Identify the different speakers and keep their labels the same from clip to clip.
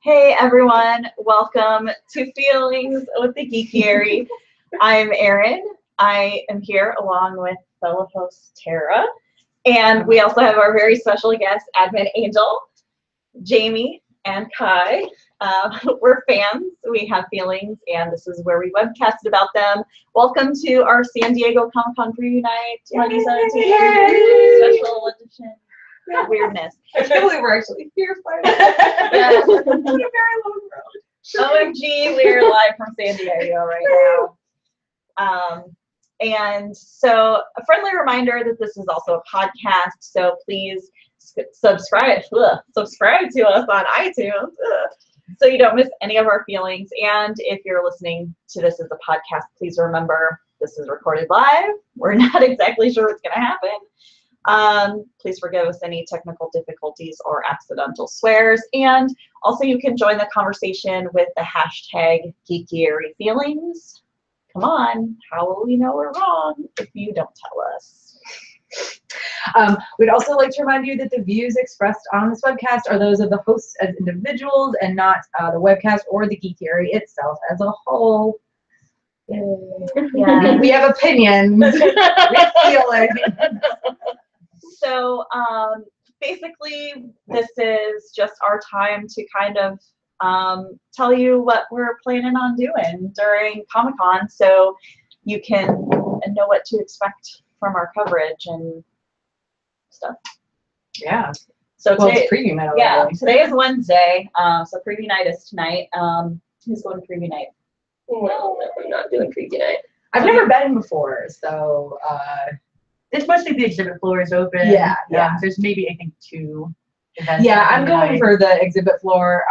Speaker 1: Hey everyone, welcome to Feelings with the Geekiary. I'm Erin. I am here along with fellow host Tara, and we also have our very special guest, Admin Angel, Jamie, and Kai. We're fans, we have feelings, and this is where we webcasted about them. Welcome to our San Diego Comic-Con Preview Night 2017 special edition. Weirdness.
Speaker 2: I can't believe we're actually here finally.
Speaker 1: Yeah.
Speaker 2: It's been a very long road.
Speaker 1: OMG, we're live from San Diego right now. And so a friendly reminder that this is also a podcast, so please subscribe to us on iTunes so you don't miss any of our feelings. And if you're listening to this as a podcast, please remember this is recorded live. We're not exactly sure what's going to happen. Please forgive us any technical difficulties or accidental swears. And also you can join the conversation with the hashtag Geekiary Feelings. Come on, how will we know we're wrong if you don't tell us?
Speaker 2: We'd also like to remind you that the views expressed on this webcast are those of the hosts as individuals and not the webcast or the Geekiary itself as a whole.
Speaker 1: Yeah.
Speaker 2: We have opinions.
Speaker 1: So basically, this is just our time to kind of tell you what we're planning on doing during Comic-Con, so you can know what to expect from our coverage and stuff.
Speaker 2: Yeah.
Speaker 1: So
Speaker 2: well,
Speaker 1: today,
Speaker 2: it's preview night.
Speaker 1: yeah,
Speaker 2: Already.
Speaker 1: today is Wednesday, so preview night is tonight. Who's going to preview night?
Speaker 3: Well, no, I'm not doing preview night.
Speaker 2: I've never been before, so
Speaker 4: It's mostly the exhibit floor is open.
Speaker 2: Yeah.
Speaker 4: There's maybe, I think, 2 events.
Speaker 2: yeah, I'm going
Speaker 4: tonight.
Speaker 2: for the exhibit floor.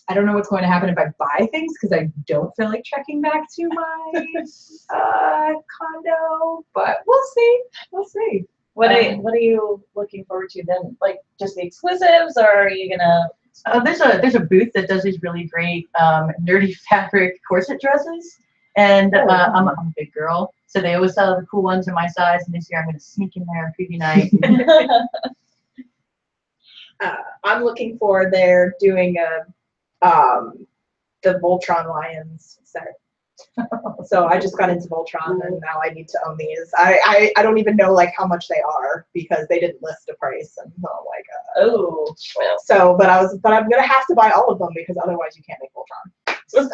Speaker 2: I don't know what's going to happen if I buy things because I don't feel like trekking back to my condo, but we'll see. We'll see.
Speaker 1: What are you looking forward to then? Like just the exclusives, or are you gonna?
Speaker 4: There's a booth that does these really great nerdy fabric corset dresses, and I'm a big girl, so they always sell the cool ones in my size. And this year I'm going to sneak in there on preview night.
Speaker 5: I'm looking forward there doing the Voltron Lions set. So I just got into Voltron and now I need to own these. I don't even know like how much they are because they didn't list a price, and so I'm like,
Speaker 1: Oh, well.
Speaker 5: so but I'm gonna have to buy all of them because otherwise you can't make Voltron. So,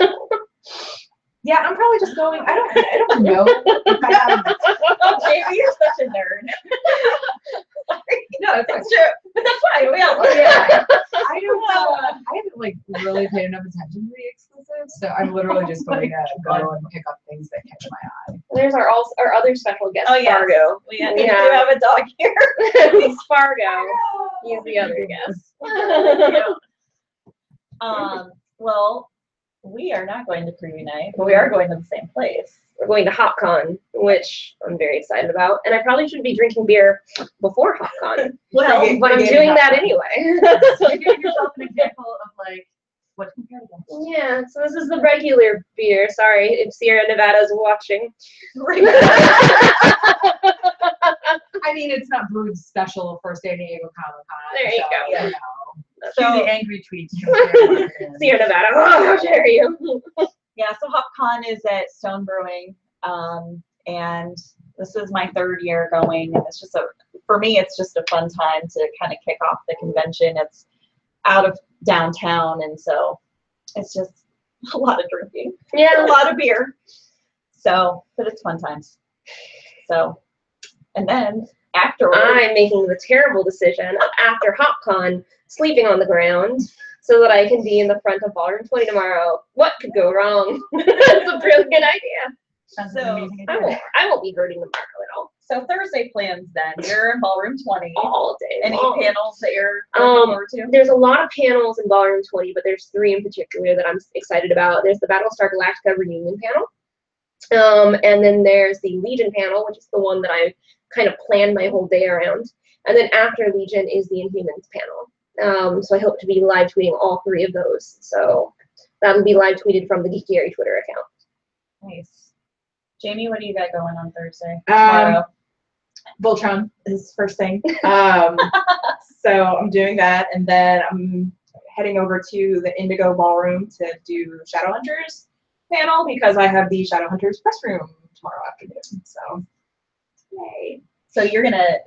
Speaker 2: Yeah, I'm probably just going. I don't know. If I have,
Speaker 1: Jamie, you're such a nerd.
Speaker 2: no, it's
Speaker 1: It's true, but that's fine. We all
Speaker 2: yeah. I don't know. I haven't like really paid enough attention to the exclusives, so I'm literally just going to go and pick up things that catch my eye.
Speaker 3: There's our other special guest,
Speaker 1: Oh yeah,
Speaker 3: Fargo.
Speaker 1: we do have a dog here.
Speaker 3: He's Fargo. He's the other guest.
Speaker 1: Well, we are not going to preview night, but we are going to the same place.
Speaker 3: We're going to HopCon, which I'm very excited about. And I probably should be drinking beer before HopCon.
Speaker 1: Well,
Speaker 3: but I'm doing that anyway.
Speaker 4: So you're giving yourself an example of like what's compared to.
Speaker 3: Yeah, so this is the regular beer. Sorry if Sierra Nevada's watching.
Speaker 2: I mean, it's not brewed special for San Diego Comic-Con.
Speaker 3: There you
Speaker 2: so,
Speaker 3: go.
Speaker 2: You know.
Speaker 4: So the angry tweets. From
Speaker 3: Sierra Nevada, oh, how dare you?
Speaker 1: Yeah, so HopCon is at Stone Brewing, and this is my 3rd year going, and it's just for me, it's just a fun time to kind of kick off the convention. It's out of downtown, and so it's just a lot of drinking,
Speaker 3: Yeah.
Speaker 1: a lot of beer. So, but it's fun times. So, and then afterwards,
Speaker 3: I'm making the terrible decision of after HopCon sleeping on the ground so that I can be in the front of Ballroom 20 tomorrow. What could go wrong? That's a really good idea.
Speaker 4: Sounds
Speaker 1: So,
Speaker 4: like an amazing idea.
Speaker 3: I won't be hurting tomorrow at all.
Speaker 1: so Thursday plans then. You're in Ballroom 20.
Speaker 3: All day
Speaker 1: Any
Speaker 3: long.
Speaker 1: panels that you're looking forward to?
Speaker 3: There's a lot of panels in Ballroom 20, but there's 3 in particular that I'm excited about. There's the Battlestar Galactica reunion panel. And then there's the Legion panel, which is the one that I kind of planned my whole day around. And then after Legion is the Inhumans panel. So I hope to be live tweeting all 3 of those. So that'll be live tweeted from the Geekiary Twitter account.
Speaker 1: Nice. Jamie, what do you got going on Thursday?
Speaker 5: Voltron is first thing. So I'm doing that, and then I'm heading over to the Indigo Ballroom to do Shadowhunters panel because I have the Shadowhunters press room tomorrow afternoon. So, yay.
Speaker 1: So you're gonna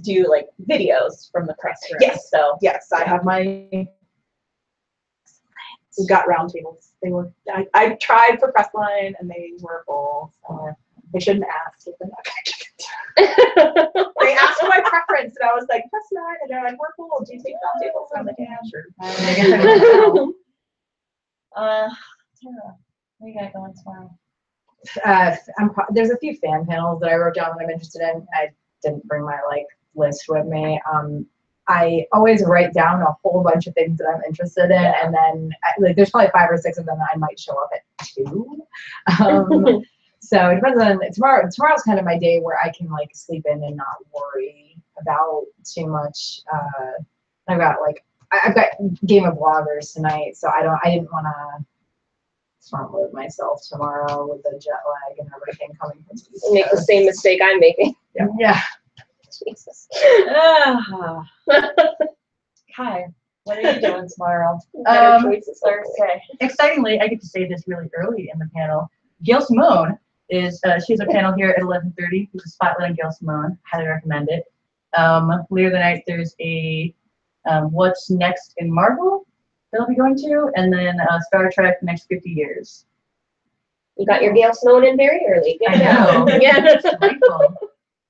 Speaker 1: do like videos from the press room.
Speaker 5: Yes.
Speaker 1: So
Speaker 5: Yes, I have we've got round tables. They were, I tried for press line and they were full. So they shouldn't ask if they're not going to They asked for my preference and I was like, press line. And they're like, we're full. Do you take round tables? And I'm like, yeah, sure.
Speaker 1: Tara, what you got going tomorrow?
Speaker 2: There's a few fan panels that I wrote down that I'm interested in. I didn't bring my list with me. I always write down a whole bunch of things that I'm interested in, and then there's probably 5 or 6 of them that I might show up at 2. So it depends on tomorrow. Tomorrow's kind of my day where I can sleep in and not worry about too much. I've got Game of Bloggers tonight, so I didn't want to front load myself tomorrow with the jet lag and everything coming from the East
Speaker 3: Make the
Speaker 2: Coast.
Speaker 3: same mistake I'm making.
Speaker 2: Yeah.
Speaker 3: Jesus.
Speaker 1: Kai, what are you doing tomorrow?
Speaker 3: Better choices.
Speaker 1: Thursday.
Speaker 4: Excitingly, I get to say this really early in the panel. Gail Simone is, she has a panel here at 11:30. There's a spotlight on Gail Simone. Highly recommend it. Later the night, there's a What's Next in Marvel that I'll be going to, and then Star Trek Next 50 Years.
Speaker 3: You got your Gail Sloan in very early. Good
Speaker 4: I know.
Speaker 3: job. Yeah.
Speaker 4: It's delightful.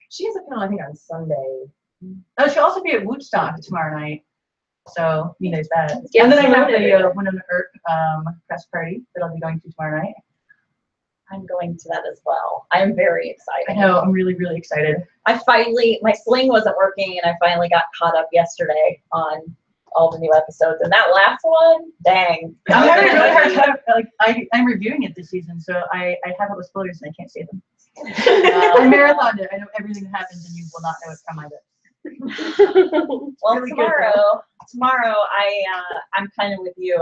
Speaker 2: She has a panel, I think, on Sunday.
Speaker 4: Oh, she'll also be at Woodstock tomorrow night. So, there's that.
Speaker 3: Yes,
Speaker 4: and then I have
Speaker 3: noted.
Speaker 4: a Winona Earp press party that I'll be going to tomorrow night.
Speaker 1: I'm going to that as well. I'm very excited.
Speaker 4: I know, I'm really, really excited.
Speaker 1: My sling wasn't working, and I finally got caught up yesterday on all the new episodes. And that last one, dang.
Speaker 4: I'm having a really hard time. I'm reviewing it this season, so I have all the spoilers and I can't say them. I marathoned it. I know everything that happens, and you will not know it from my lips.
Speaker 1: Well,
Speaker 4: really good,
Speaker 1: tomorrow I'm kind of with you.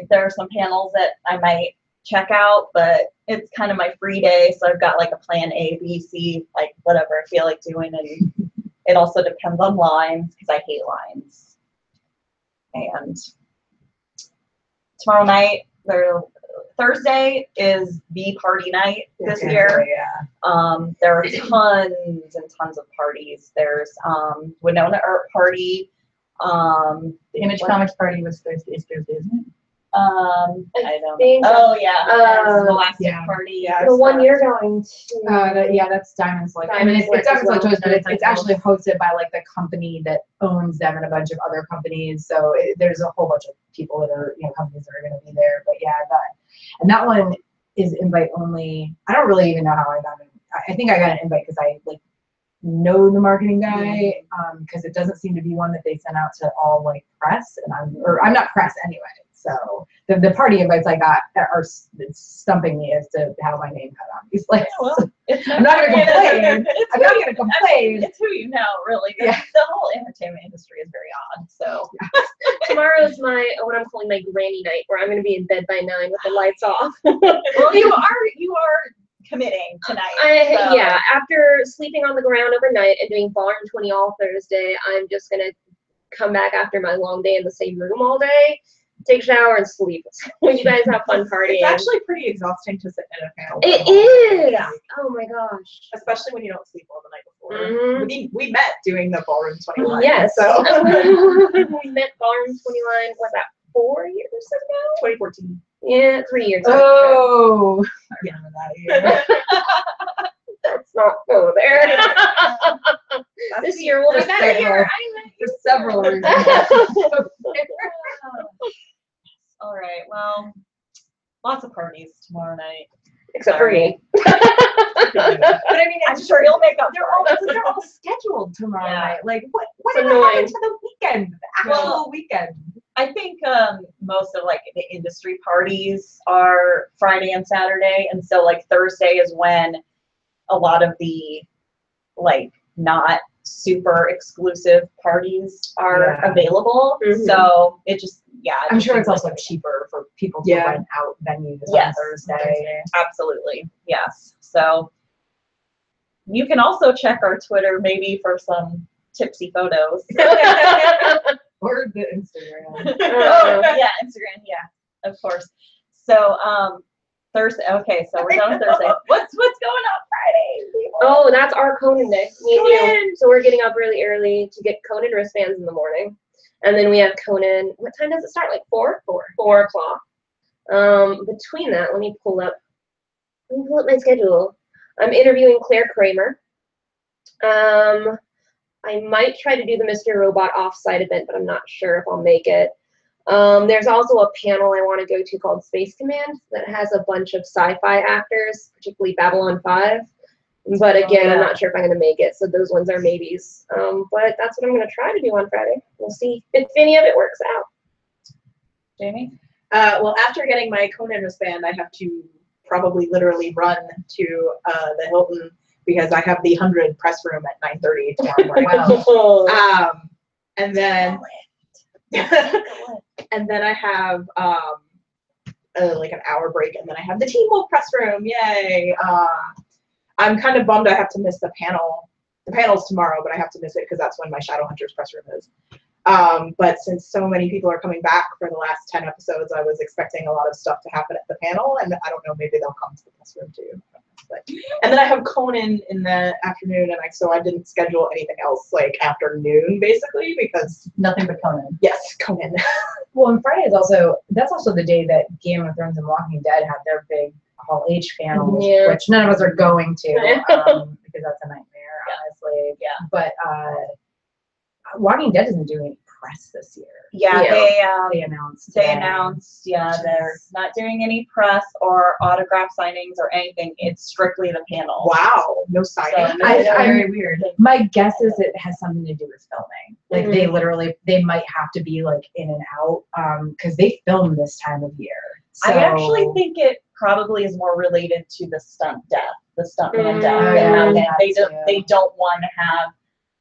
Speaker 1: There are some panels that I might check out, but it's kind of my free day, so I've got a plan A, B, C, whatever I feel like doing, and it also depends on lines because I hate lines. And tomorrow night, Thursday is the party night this year.
Speaker 2: Yeah.
Speaker 1: There are tons and tons of parties. There's Winona Earp party.
Speaker 4: The Image Comics party was Thursday, isn't it?
Speaker 1: I don't
Speaker 3: think
Speaker 1: know. Oh yeah,
Speaker 3: so.
Speaker 1: Scholastic
Speaker 2: Yeah.
Speaker 1: party.
Speaker 5: Yeah,
Speaker 3: The one you're going to.
Speaker 2: Yeah, that's Diamond Select. I mean,
Speaker 3: Diamond
Speaker 2: it's Diamond
Speaker 3: Select
Speaker 2: Select
Speaker 3: as
Speaker 2: Toys, but it's actually hosted by the company that owns them and a bunch of other companies. So there's a whole bunch of people that are companies that are going to be there. But yeah, that one is invite only. I don't really even know how I got it. I think I got an invite because I know the marketing guy, because it doesn't seem to be one that they send out to all press, and I'm not press anyway. So the party invites I got are stumping me as to how my name got on these lists.
Speaker 1: Well,
Speaker 2: I'm not going to complain. I'm not going to complain.
Speaker 1: It's who you know, really.
Speaker 2: Yeah.
Speaker 1: The whole entertainment industry is very odd. So
Speaker 3: Tomorrow's what I'm calling my granny night, where I'm going to be in bed by 9 with the lights off.
Speaker 1: well, you are committing tonight. So.
Speaker 3: Yeah, after sleeping on the ground overnight and doing Ballroom 20 all Thursday, I'm just going to come back after my long day in the same room all day, take a shower, and sleep. When you guys have fun partying.
Speaker 5: It's actually pretty exhausting to sit in a panel.
Speaker 3: It is! Oh my gosh.
Speaker 5: Especially when you don't sleep well the night before.
Speaker 3: Mhm.
Speaker 5: We met doing the Ballroom 21.
Speaker 3: Yes.
Speaker 5: So
Speaker 3: We met Ballroom 21, was that 4 years ago?
Speaker 5: 2014.
Speaker 3: Yeah, 3 years ago.
Speaker 2: Oh,
Speaker 5: I remember that year.
Speaker 3: Let's not go there. This year will be
Speaker 2: There's
Speaker 3: better year.
Speaker 2: there's several reasons.
Speaker 1: All right. Well, lots of parties tomorrow night.
Speaker 3: Except for me.
Speaker 2: But I mean,
Speaker 1: I'm sure you'll make up.
Speaker 2: they're all scheduled tomorrow
Speaker 1: Yeah.
Speaker 2: night. What
Speaker 3: It's
Speaker 2: happened
Speaker 3: annoying.
Speaker 2: to the weekend? The actual weekend.
Speaker 1: I think most of the industry parties are Friday and Saturday, and so Thursday is when a lot of the not super exclusive parties are
Speaker 2: Yeah.
Speaker 1: available.
Speaker 3: Mhm.
Speaker 1: So it just
Speaker 2: I'm sure it's also cheaper for people to rent out venues on
Speaker 1: Yes.
Speaker 2: Thursday.
Speaker 1: Absolutely, yes. So you can also check our Twitter maybe for some tipsy photos.
Speaker 2: Or the Instagram.
Speaker 1: Oh, yeah, Instagram, yeah, of course. So, Thursday, okay, so we're done on Thursday. What's going on Friday, people?
Speaker 3: Oh, that's our Conan day. Me and you.
Speaker 1: Conan!
Speaker 3: So we're getting up really early to get Conan wristbands in the morning. And then we have Conan, what time does it start? Like 4? 4 o'clock. Between that, let me pull up my schedule. I'm interviewing Claire Kramer. I might try to do the Mr. Robot offsite event, but I'm not sure if I'll make it. There's also a panel I want to go to called Space Command that has a bunch of sci-fi actors, particularly Babylon 5. But again, I'm not sure if I'm going to make it, so those ones are maybes. But that's what I'm going to try to do on Friday. We'll see if any of it works out.
Speaker 1: Jamie?
Speaker 5: Well, after getting my Conan wristband, I have to probably literally run to the Hilton because I have the 100 press room at 9:30 tomorrow morning. And then and then I have like an hour break, and then I have the Teen Wolf press room. Yay! I'm kind of bummed I have to miss the panel. The panel's tomorrow, but I have to miss it because that's when my Shadowhunters press room is. But since so many people are coming back for the last 10 episodes, I was expecting a lot of stuff to happen at the panel, and I don't know, maybe they'll come to the press room too. And then I have Conan in the afternoon, and so I didn't schedule anything else like afternoon basically because
Speaker 4: Nothing but Conan.
Speaker 5: yes, Conan.
Speaker 2: Well, and Friday is that's also the day that Game of Thrones and Walking Dead have their big Hall H panels,
Speaker 3: Yeah.
Speaker 2: which none of us are going to because that's a nightmare, honestly.
Speaker 1: Yeah.
Speaker 2: But Walking Dead isn't doing any press this year.
Speaker 1: Yeah,
Speaker 3: Yeah.
Speaker 2: They announced.
Speaker 1: they
Speaker 2: today.
Speaker 1: announced, they're not doing any press or autograph signings or anything. It's strictly the panel.
Speaker 5: Wow, no signing.
Speaker 1: So,
Speaker 2: I-
Speaker 4: Very weird.
Speaker 2: My guess is it has something to do with filming. Like they might have to be like in and out because they film this time of year. So,
Speaker 1: I actually think it probably is more related to the stuntman death.
Speaker 3: Oh,
Speaker 1: And
Speaker 2: yeah,
Speaker 1: how
Speaker 2: that
Speaker 1: they
Speaker 2: too.
Speaker 1: don't want to have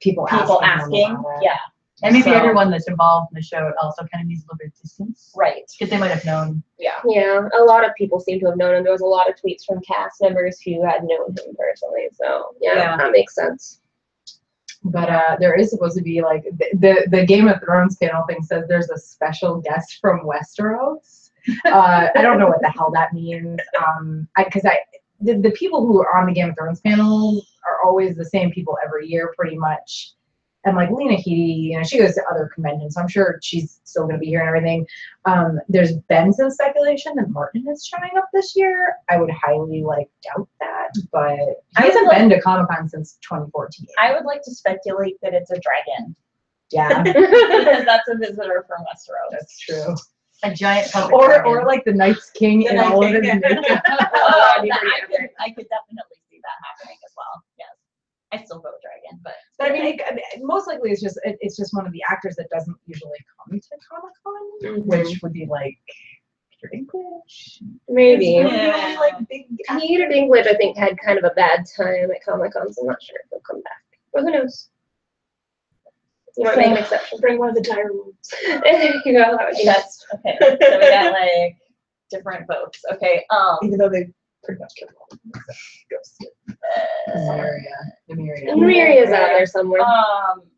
Speaker 2: people
Speaker 1: people
Speaker 2: asking.
Speaker 1: asking.
Speaker 2: them about it.
Speaker 1: Yeah,
Speaker 4: And maybe
Speaker 1: So-
Speaker 4: everyone that's involved in the show also kind of needs a little bit of distance.
Speaker 1: right.
Speaker 4: Because they might have known.
Speaker 1: Yeah.
Speaker 3: Yeah, a lot of people seem to have known him. There was a lot of tweets from cast members who had known him personally. So
Speaker 1: Yeah.
Speaker 3: that makes sense.
Speaker 2: But there is supposed to be like the Game of Thrones panel thing says there's a special guest from Westeros. I don't know what the hell that means. Because the people who are on the Game of Thrones panel are always the same people every year, pretty much. And like Lena Headey, she goes to other conventions, so I'm sure she's still going to be here and everything. There's been some speculation that Martin is showing up this year. I would highly doubt that, but
Speaker 1: I
Speaker 2: he hasn't
Speaker 1: would
Speaker 2: been to Comic-Con since 2014.
Speaker 1: I would like to speculate that it's a dragon
Speaker 2: Yeah,
Speaker 1: because that's a visitor from Westeros.
Speaker 2: that's true.
Speaker 4: A giant puppet
Speaker 2: Or
Speaker 4: dragon.
Speaker 2: like the Night's King
Speaker 5: The
Speaker 2: in
Speaker 5: Night
Speaker 2: all of
Speaker 5: King,
Speaker 2: his
Speaker 5: yeah.
Speaker 2: makeup.
Speaker 1: Oh,
Speaker 3: that'd be pretty epic.
Speaker 1: I could definitely see that happening as well. Yes, I still go with dragon, but
Speaker 2: But I mean, most likely it's just one of the actors that doesn't usually come to Comic-Con, which would be like Peter Dinklage.
Speaker 3: Maybe.
Speaker 5: It's really only, like big.
Speaker 3: Peter Dinklage, I think, had kind of a bad time at Comic-Con, so I'm not sure if he'll come back. But who knows? You might make an exception.
Speaker 5: Bring one of the dire wolves.
Speaker 3: There you go. That would be
Speaker 1: that's okay. So we got different votes. Okay.
Speaker 5: Even though they pretty much killed all of them. Ghosts.
Speaker 2: Nymeria.
Speaker 3: Maria's out there somewhere.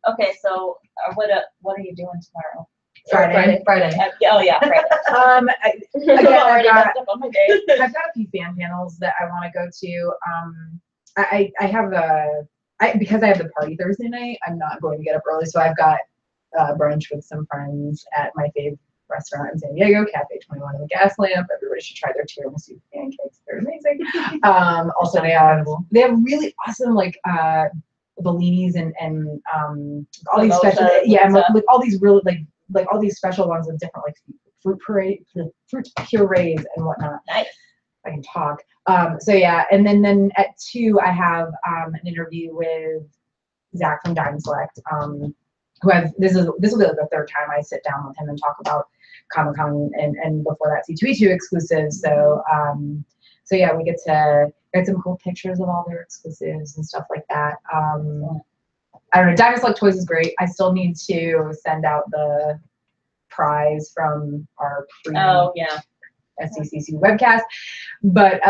Speaker 1: Okay. So what are you doing tomorrow?
Speaker 2: Friday.
Speaker 4: Friday.
Speaker 1: Oh yeah, Friday.
Speaker 3: I'm already
Speaker 1: I've
Speaker 3: messed
Speaker 1: up on my day.
Speaker 2: I've got a few fan panels that I want to go to. I have because I have the party Thursday night, I'm not going to get up early, so I've got brunch with some friends at my fave restaurant in San Diego, Cafe 21 in the Gas Lamp. Everybody should try their tiramisu pancakes; they're amazing. Also, they have really awesome bellinis and all these special
Speaker 1: and stuff.
Speaker 2: with all these really like all these special ones with different fruit purees and whatnot.
Speaker 1: Nice.
Speaker 2: I can talk. So yeah, and then at 2 I have an interview with Zach from Dime Select, who this will be the third time I sit down with him and talk about Comic-Con and before that C2E2 exclusives. So yeah, we get to get some cool pictures of all their exclusives and stuff like that. I don't know, Dime Select Toys is great. I still need to send out the prize from our pre
Speaker 1: Oh yeah.
Speaker 2: SDCC webcast, but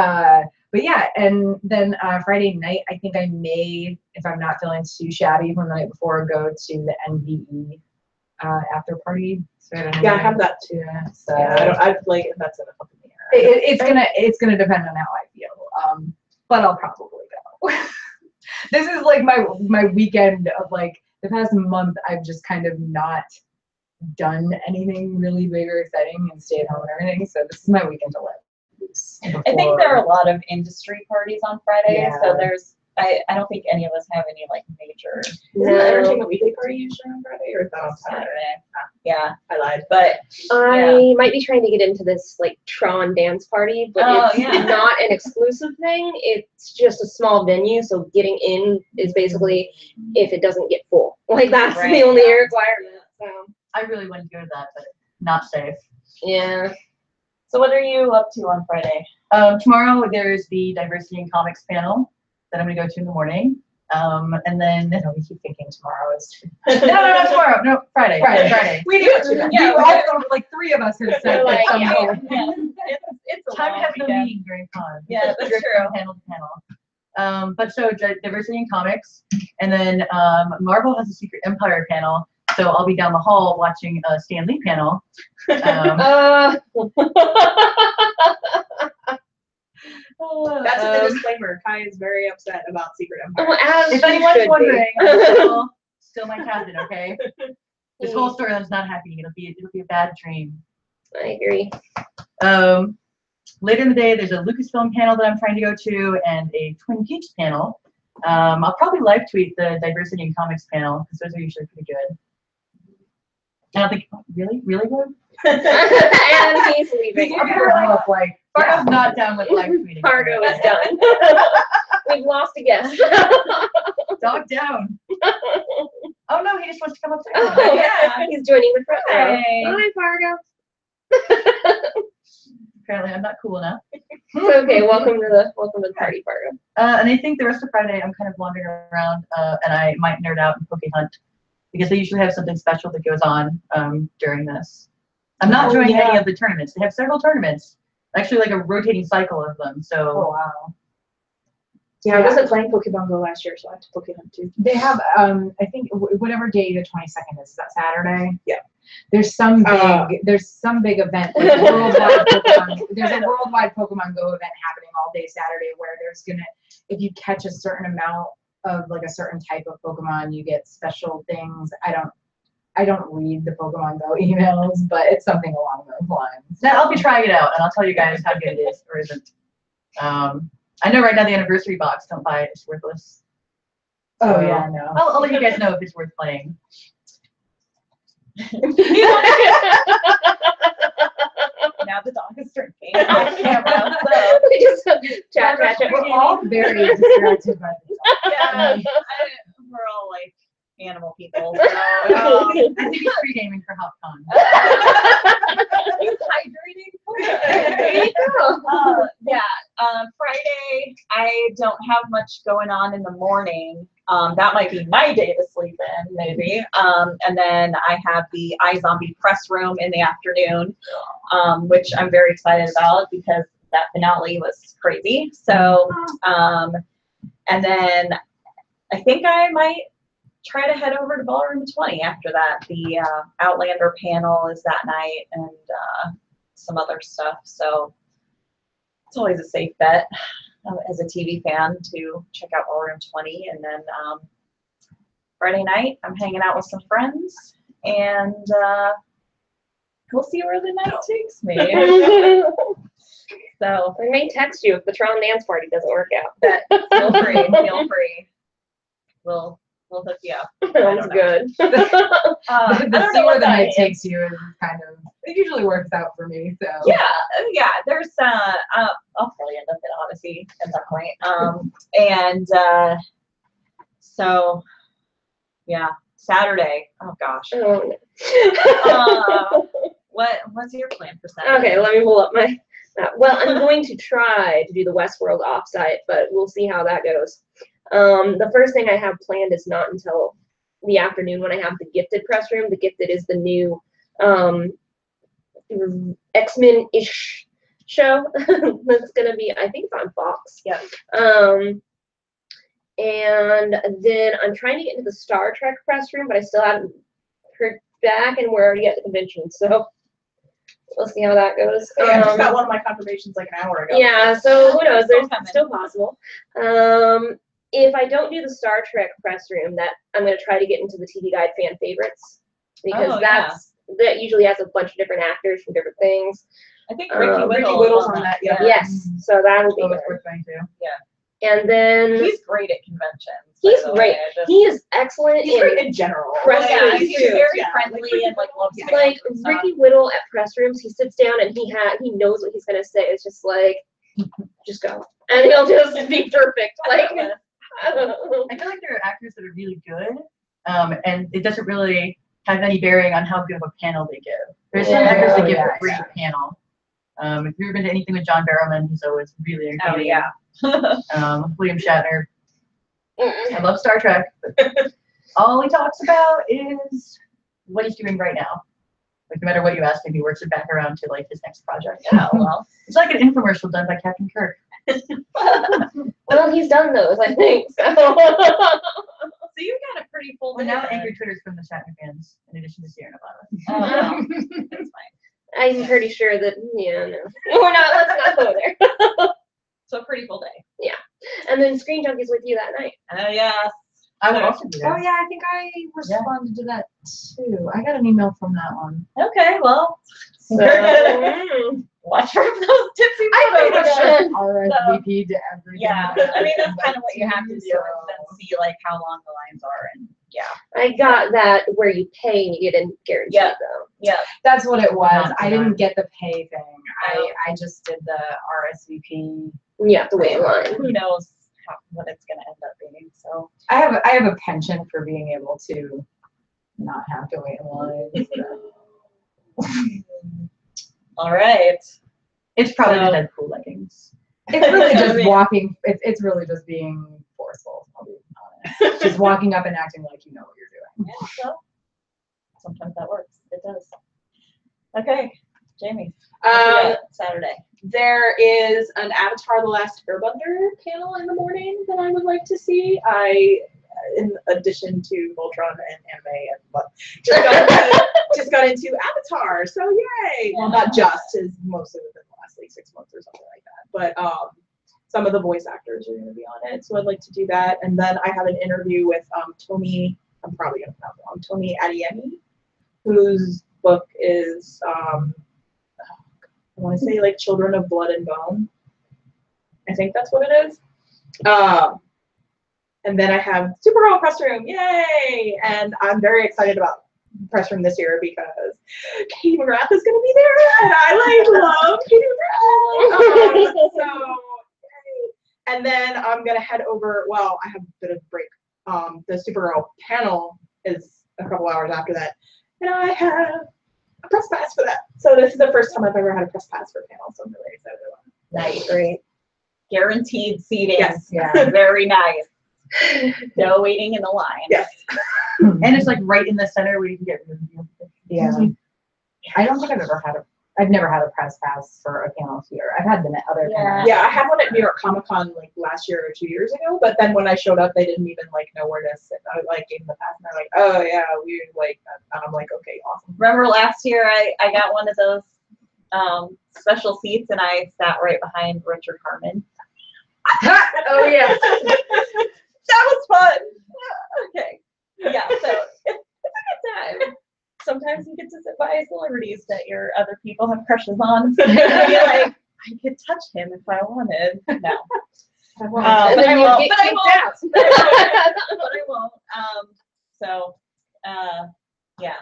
Speaker 2: yeah, and then Friday night I think I may, if I'm not feeling too shabby from the night before, go to the NVE after party. Sort of
Speaker 5: Yeah, I have that too.
Speaker 2: So
Speaker 5: Yeah, I like if that's in a fucking air.
Speaker 2: it's gonna depend on how I feel. But I'll probably go. This is like my weekend of like the past month. I've just kind of not done anything really big or exciting and stayed home and everything. So this is my weekend to let loose.
Speaker 1: I think there are a lot of industry parties on Friday,
Speaker 2: Yeah.
Speaker 1: so I don't think any of us have any like major
Speaker 5: Isn't the Entertainment Weekly party usually on Friday, or is that on Saturday?
Speaker 1: Saturday. Yeah,
Speaker 5: I lied.
Speaker 1: but
Speaker 3: I might be trying to get into this like Tron dance party, but
Speaker 1: Oh,
Speaker 3: it's
Speaker 1: yeah.
Speaker 3: not an exclusive thing. It's just a small venue, so getting in is basically if it doesn't get full. Like that's
Speaker 1: Right.
Speaker 3: the only requirement. So
Speaker 4: I really wouldn't go to that, but not safe.
Speaker 3: yeah.
Speaker 1: so what are you up to on Friday?
Speaker 4: Tomorrow there's the diversity in comics panel that I'm gonna go to in the morning. And then
Speaker 2: We keep thinking tomorrow is
Speaker 4: no, tomorrow. No, Friday.
Speaker 2: Friday.
Speaker 5: We do it too.
Speaker 1: Yeah,
Speaker 2: we also, like 3 of us have said
Speaker 3: We're like,
Speaker 2: that
Speaker 3: yeah.
Speaker 2: somehow.
Speaker 1: It's a
Speaker 4: Time
Speaker 1: long
Speaker 4: has no
Speaker 1: weekend.
Speaker 4: meaning during con.
Speaker 1: Yeah, that's
Speaker 4: Drift
Speaker 1: true.
Speaker 4: from panel to panel. But so diversity in comics, and then Marvel has a Secret Empire panel. So I'll be down the hall watching a Stan Lee panel.
Speaker 5: That's in the disclaimer. Kai is very upset about Secret Empire.
Speaker 3: As
Speaker 4: If
Speaker 3: you
Speaker 4: anyone's
Speaker 3: should be.
Speaker 4: wondering, I'm still my captain, okay? This whole storyline's not happening. It'll be a bad dream.
Speaker 3: I agree.
Speaker 4: Later in the day, there's a Lucasfilm panel that I'm trying to go to, and a Twin Peaks panel. I'll probably live tweet the diversity in comics panel because those are usually pretty good. I don't think really good.
Speaker 3: And he's leaving.
Speaker 2: I'm gonna look like
Speaker 4: Fargo's not down with live tweeting.
Speaker 3: Fargo is done. We've lost a guest.
Speaker 4: Dog down. Oh no, he just wants to come upstairs.
Speaker 3: Oh yeah, he's joining the front row.
Speaker 1: Hey.
Speaker 3: Hi, Fargo.
Speaker 4: Apparently, I'm not cool enough.
Speaker 3: It's okay. Welcome to the party, Fargo.
Speaker 4: And I think the rest of Friday, I'm kind of wandering around, and I might nerd out and Poke Hunt because they usually have something special that goes on during this. I'm not joining any of the tournaments. They have several tournaments, actually like a rotating cycle of them. So
Speaker 2: oh wow.
Speaker 5: Yeah, I wasn't playing Pokemon Go last year, so I have to Pokemon too.
Speaker 2: They have I think whatever day the 22nd is that Saturday?
Speaker 5: Yeah.
Speaker 2: There's some big event, like a worldwide Pokemon. There's a worldwide Pokemon Go event happening all day Saturday where there's gonna, if you catch a certain amount of like a certain type of Pokemon, you get special things. I don't read the Pokemon Go emails, but it's something along those lines.
Speaker 4: now I'll be trying it out, and I'll tell you guys how good it is or isn't. I know right now the anniversary box, don't buy it, it's worthless.
Speaker 2: Oh
Speaker 4: So,
Speaker 2: yeah, no.
Speaker 4: I'll let you guys know if it's worth playing.
Speaker 1: Now the dog is drinking on camera. So
Speaker 3: We just chat.
Speaker 2: We're all very distracted by this.
Speaker 1: yeah, we're all like animal people. So
Speaker 4: I think it's free gaming for HopCon.
Speaker 1: hydrating. Friday, I don't have much going on in the morning. That might be my day to sleep in, maybe. And then I have the iZombie press room in the afternoon, which I'm very excited about because that finale was crazy. So, and then I think I might try to head over to Ballroom 20 after that. The Outlander panel is that night and some other stuff. So it's always a safe bet as a TV fan to check out Ballroom 20. And then Friday night, I'm hanging out with some friends and we'll see where the night takes me. So
Speaker 3: I may text you if the Tron dance party doesn't work out.
Speaker 1: feel free, feel free. We'll hook you up.
Speaker 3: Sounds good.
Speaker 2: The
Speaker 1: I don't know
Speaker 2: see where
Speaker 1: what
Speaker 2: the
Speaker 1: that
Speaker 2: night
Speaker 1: is.
Speaker 2: takes you is kind of, it usually works out for me. So
Speaker 1: Yeah, there's I'll probably end up at Odyssey at some point. And so yeah, Saturday. Oh gosh.
Speaker 3: Oh,
Speaker 1: What's your plan for Saturday?
Speaker 3: okay, let me pull up my. Well, I'm going to try to do the Westworld offsite, but we'll see how that goes. The first thing I have planned is not until the afternoon when I have the Gifted press room. The Gifted is the new X-Men-ish show that's gonna be, I think it's on Fox.
Speaker 1: Yeah.
Speaker 3: And then I'm trying to get into the Star Trek press room, but I still haven't back, and we're already at the convention, so we'll see how that goes.
Speaker 5: Yeah, I just got one of my confirmations like an hour ago.
Speaker 3: Yeah, so who knows? There's
Speaker 1: coming.
Speaker 3: still possible. If I don't do the Star Trek press room, that I'm going to try to get into the TV Guide fan favorites, because
Speaker 1: Oh, yeah.
Speaker 3: that usually has a bunch of different actors from different things.
Speaker 1: I think Ricky
Speaker 5: Ricky
Speaker 1: Whittle's
Speaker 5: on that. Yeah.
Speaker 3: Yes, so that'll be
Speaker 4: Oh,
Speaker 3: good.
Speaker 4: it's worth going to.
Speaker 3: And then
Speaker 1: He's great at conventions.
Speaker 3: he's
Speaker 1: by the
Speaker 3: great.
Speaker 1: way. I just-
Speaker 3: He is excellent
Speaker 5: He's great in general.
Speaker 3: Press
Speaker 1: yeah,
Speaker 3: rooms,
Speaker 1: he's
Speaker 3: too.
Speaker 1: very
Speaker 5: Yeah,
Speaker 1: friendly and like loves
Speaker 5: yeah.
Speaker 1: fans
Speaker 3: like
Speaker 1: and stuff.
Speaker 3: Ricky Whittle at press rooms. He sits down and he knows what he's gonna say. It's just like, just go, and he'll just be perfect. Like, I don't know.
Speaker 4: I feel like there are actors that are really good, and it doesn't really have any bearing on how good of a panel they give. There's some
Speaker 3: Yeah.
Speaker 4: actors that give
Speaker 2: Yeah,
Speaker 4: a great panel. If you've ever been to anything with John Barrowman, he's always really
Speaker 1: Oh
Speaker 4: entertaining.
Speaker 1: yeah.
Speaker 4: William Shatner. I love Star Trek, but all he talks about is what he's doing right now. Like no matter what you ask him, he works it back around to like his next project.
Speaker 1: Yeah, well.
Speaker 4: It's like an infomercial done by Captain Kirk.
Speaker 3: Well, he's done those, I think. So.
Speaker 1: So you've got a pretty full
Speaker 4: Well,
Speaker 1: day.
Speaker 4: now
Speaker 1: then.
Speaker 4: Angry Twitter's from the Shatner fans, in addition to Sierra Nevada.
Speaker 1: Oh, well, that's fine.
Speaker 3: I'm pretty sure that no, we're not. Let's not go there.
Speaker 1: So a pretty full day.
Speaker 3: And then Screen Junkies with you that night.
Speaker 1: Oh yeah.
Speaker 4: I would also do
Speaker 2: Oh
Speaker 4: that.
Speaker 2: yeah, I think I responded to that too. I got an email from that one.
Speaker 1: Okay, well,
Speaker 3: So,
Speaker 1: watch for those tipsy
Speaker 2: I
Speaker 1: photos.
Speaker 2: think I should RSVP to everything.
Speaker 1: Yeah,
Speaker 2: that
Speaker 1: I mean that's
Speaker 2: invite
Speaker 1: kind of what you have to do,
Speaker 2: so-
Speaker 1: and then see like how long the lines are, and yeah,
Speaker 3: I got that where you pay and you get a guarantee
Speaker 1: Yeah.
Speaker 3: though.
Speaker 1: yeah.
Speaker 2: That's what it was.
Speaker 4: Not
Speaker 2: I
Speaker 4: tonight.
Speaker 2: didn't get the pay thing.
Speaker 1: Oh.
Speaker 2: I just did the RSVP.
Speaker 3: You have to wait in line.
Speaker 1: Who knows what it's gonna end up being? So
Speaker 2: I have a penchant for being able to not have to wait in line.
Speaker 1: all right.
Speaker 4: It's probably
Speaker 1: So-
Speaker 4: the Deadpool leggings.
Speaker 2: It's really
Speaker 1: I
Speaker 2: just
Speaker 1: mean-
Speaker 2: walking. It's really just being forceful. I'll be honest. Just walking up and acting like you know what you're doing.
Speaker 1: Yeah, so sometimes that works. It does. Okay, Jamie. Saturday.
Speaker 5: There is an Avatar: The Last Airbender panel in the morning that I would like to see. In addition to Voltron and anime, and but just got into Avatar, so yay! Well, not just, is mostly within the last like 6 months or something like that. But some of the voice actors are going to be on it, so I'd like to do that. And then I have an interview with Tomi. I'm probably going to pronounce it wrong. Tomi Adeyemi, whose book is I want to say like Children of Blood and Bone. I think that's what it is. And then I have Supergirl press room, yay! And I'm very excited about press room this year because Katie McGrath is going to be there, and I like love Katie McGrath. So, yay! And then I'm going to head over. Well, I have a bit of a break. The Supergirl panel is a couple hours after that, and I have a press pass for that. So this is the first time I've ever had a press pass for a panel, so I'm really excited about it.
Speaker 1: Nice. Great. Guaranteed seating.
Speaker 5: Yes.
Speaker 2: Yeah.
Speaker 1: Very nice. No waiting in the line.
Speaker 5: Yes.
Speaker 4: And it's like right in the center where you can get really beautiful.
Speaker 2: Yeah. I don't think I've never had a press pass for a panel here. I've had the other
Speaker 1: Yeah.
Speaker 2: panels.
Speaker 5: Yeah, I had one at New York Comic Con like last year or 2 years ago, but then when I showed up, they didn't even like know where to sit. I like gave them the pass, and they're like, "Oh yeah, we like," and I'm like, "Okay, awesome."
Speaker 1: Remember last year I got one of those special seats and I sat right behind Richard Harmon.
Speaker 3: Oh yeah.
Speaker 1: That was fun. Okay. Yeah, so it's a good time. Sometimes you get to sit by celebrities that your other people have crushes on. And you're like, I could touch him if I wanted. No.
Speaker 5: I won't.
Speaker 3: And
Speaker 1: But
Speaker 3: then
Speaker 1: I
Speaker 3: you
Speaker 1: won't.
Speaker 3: get
Speaker 1: But I
Speaker 3: kicked
Speaker 1: won't.
Speaker 3: out.
Speaker 1: But I won't. So, yeah,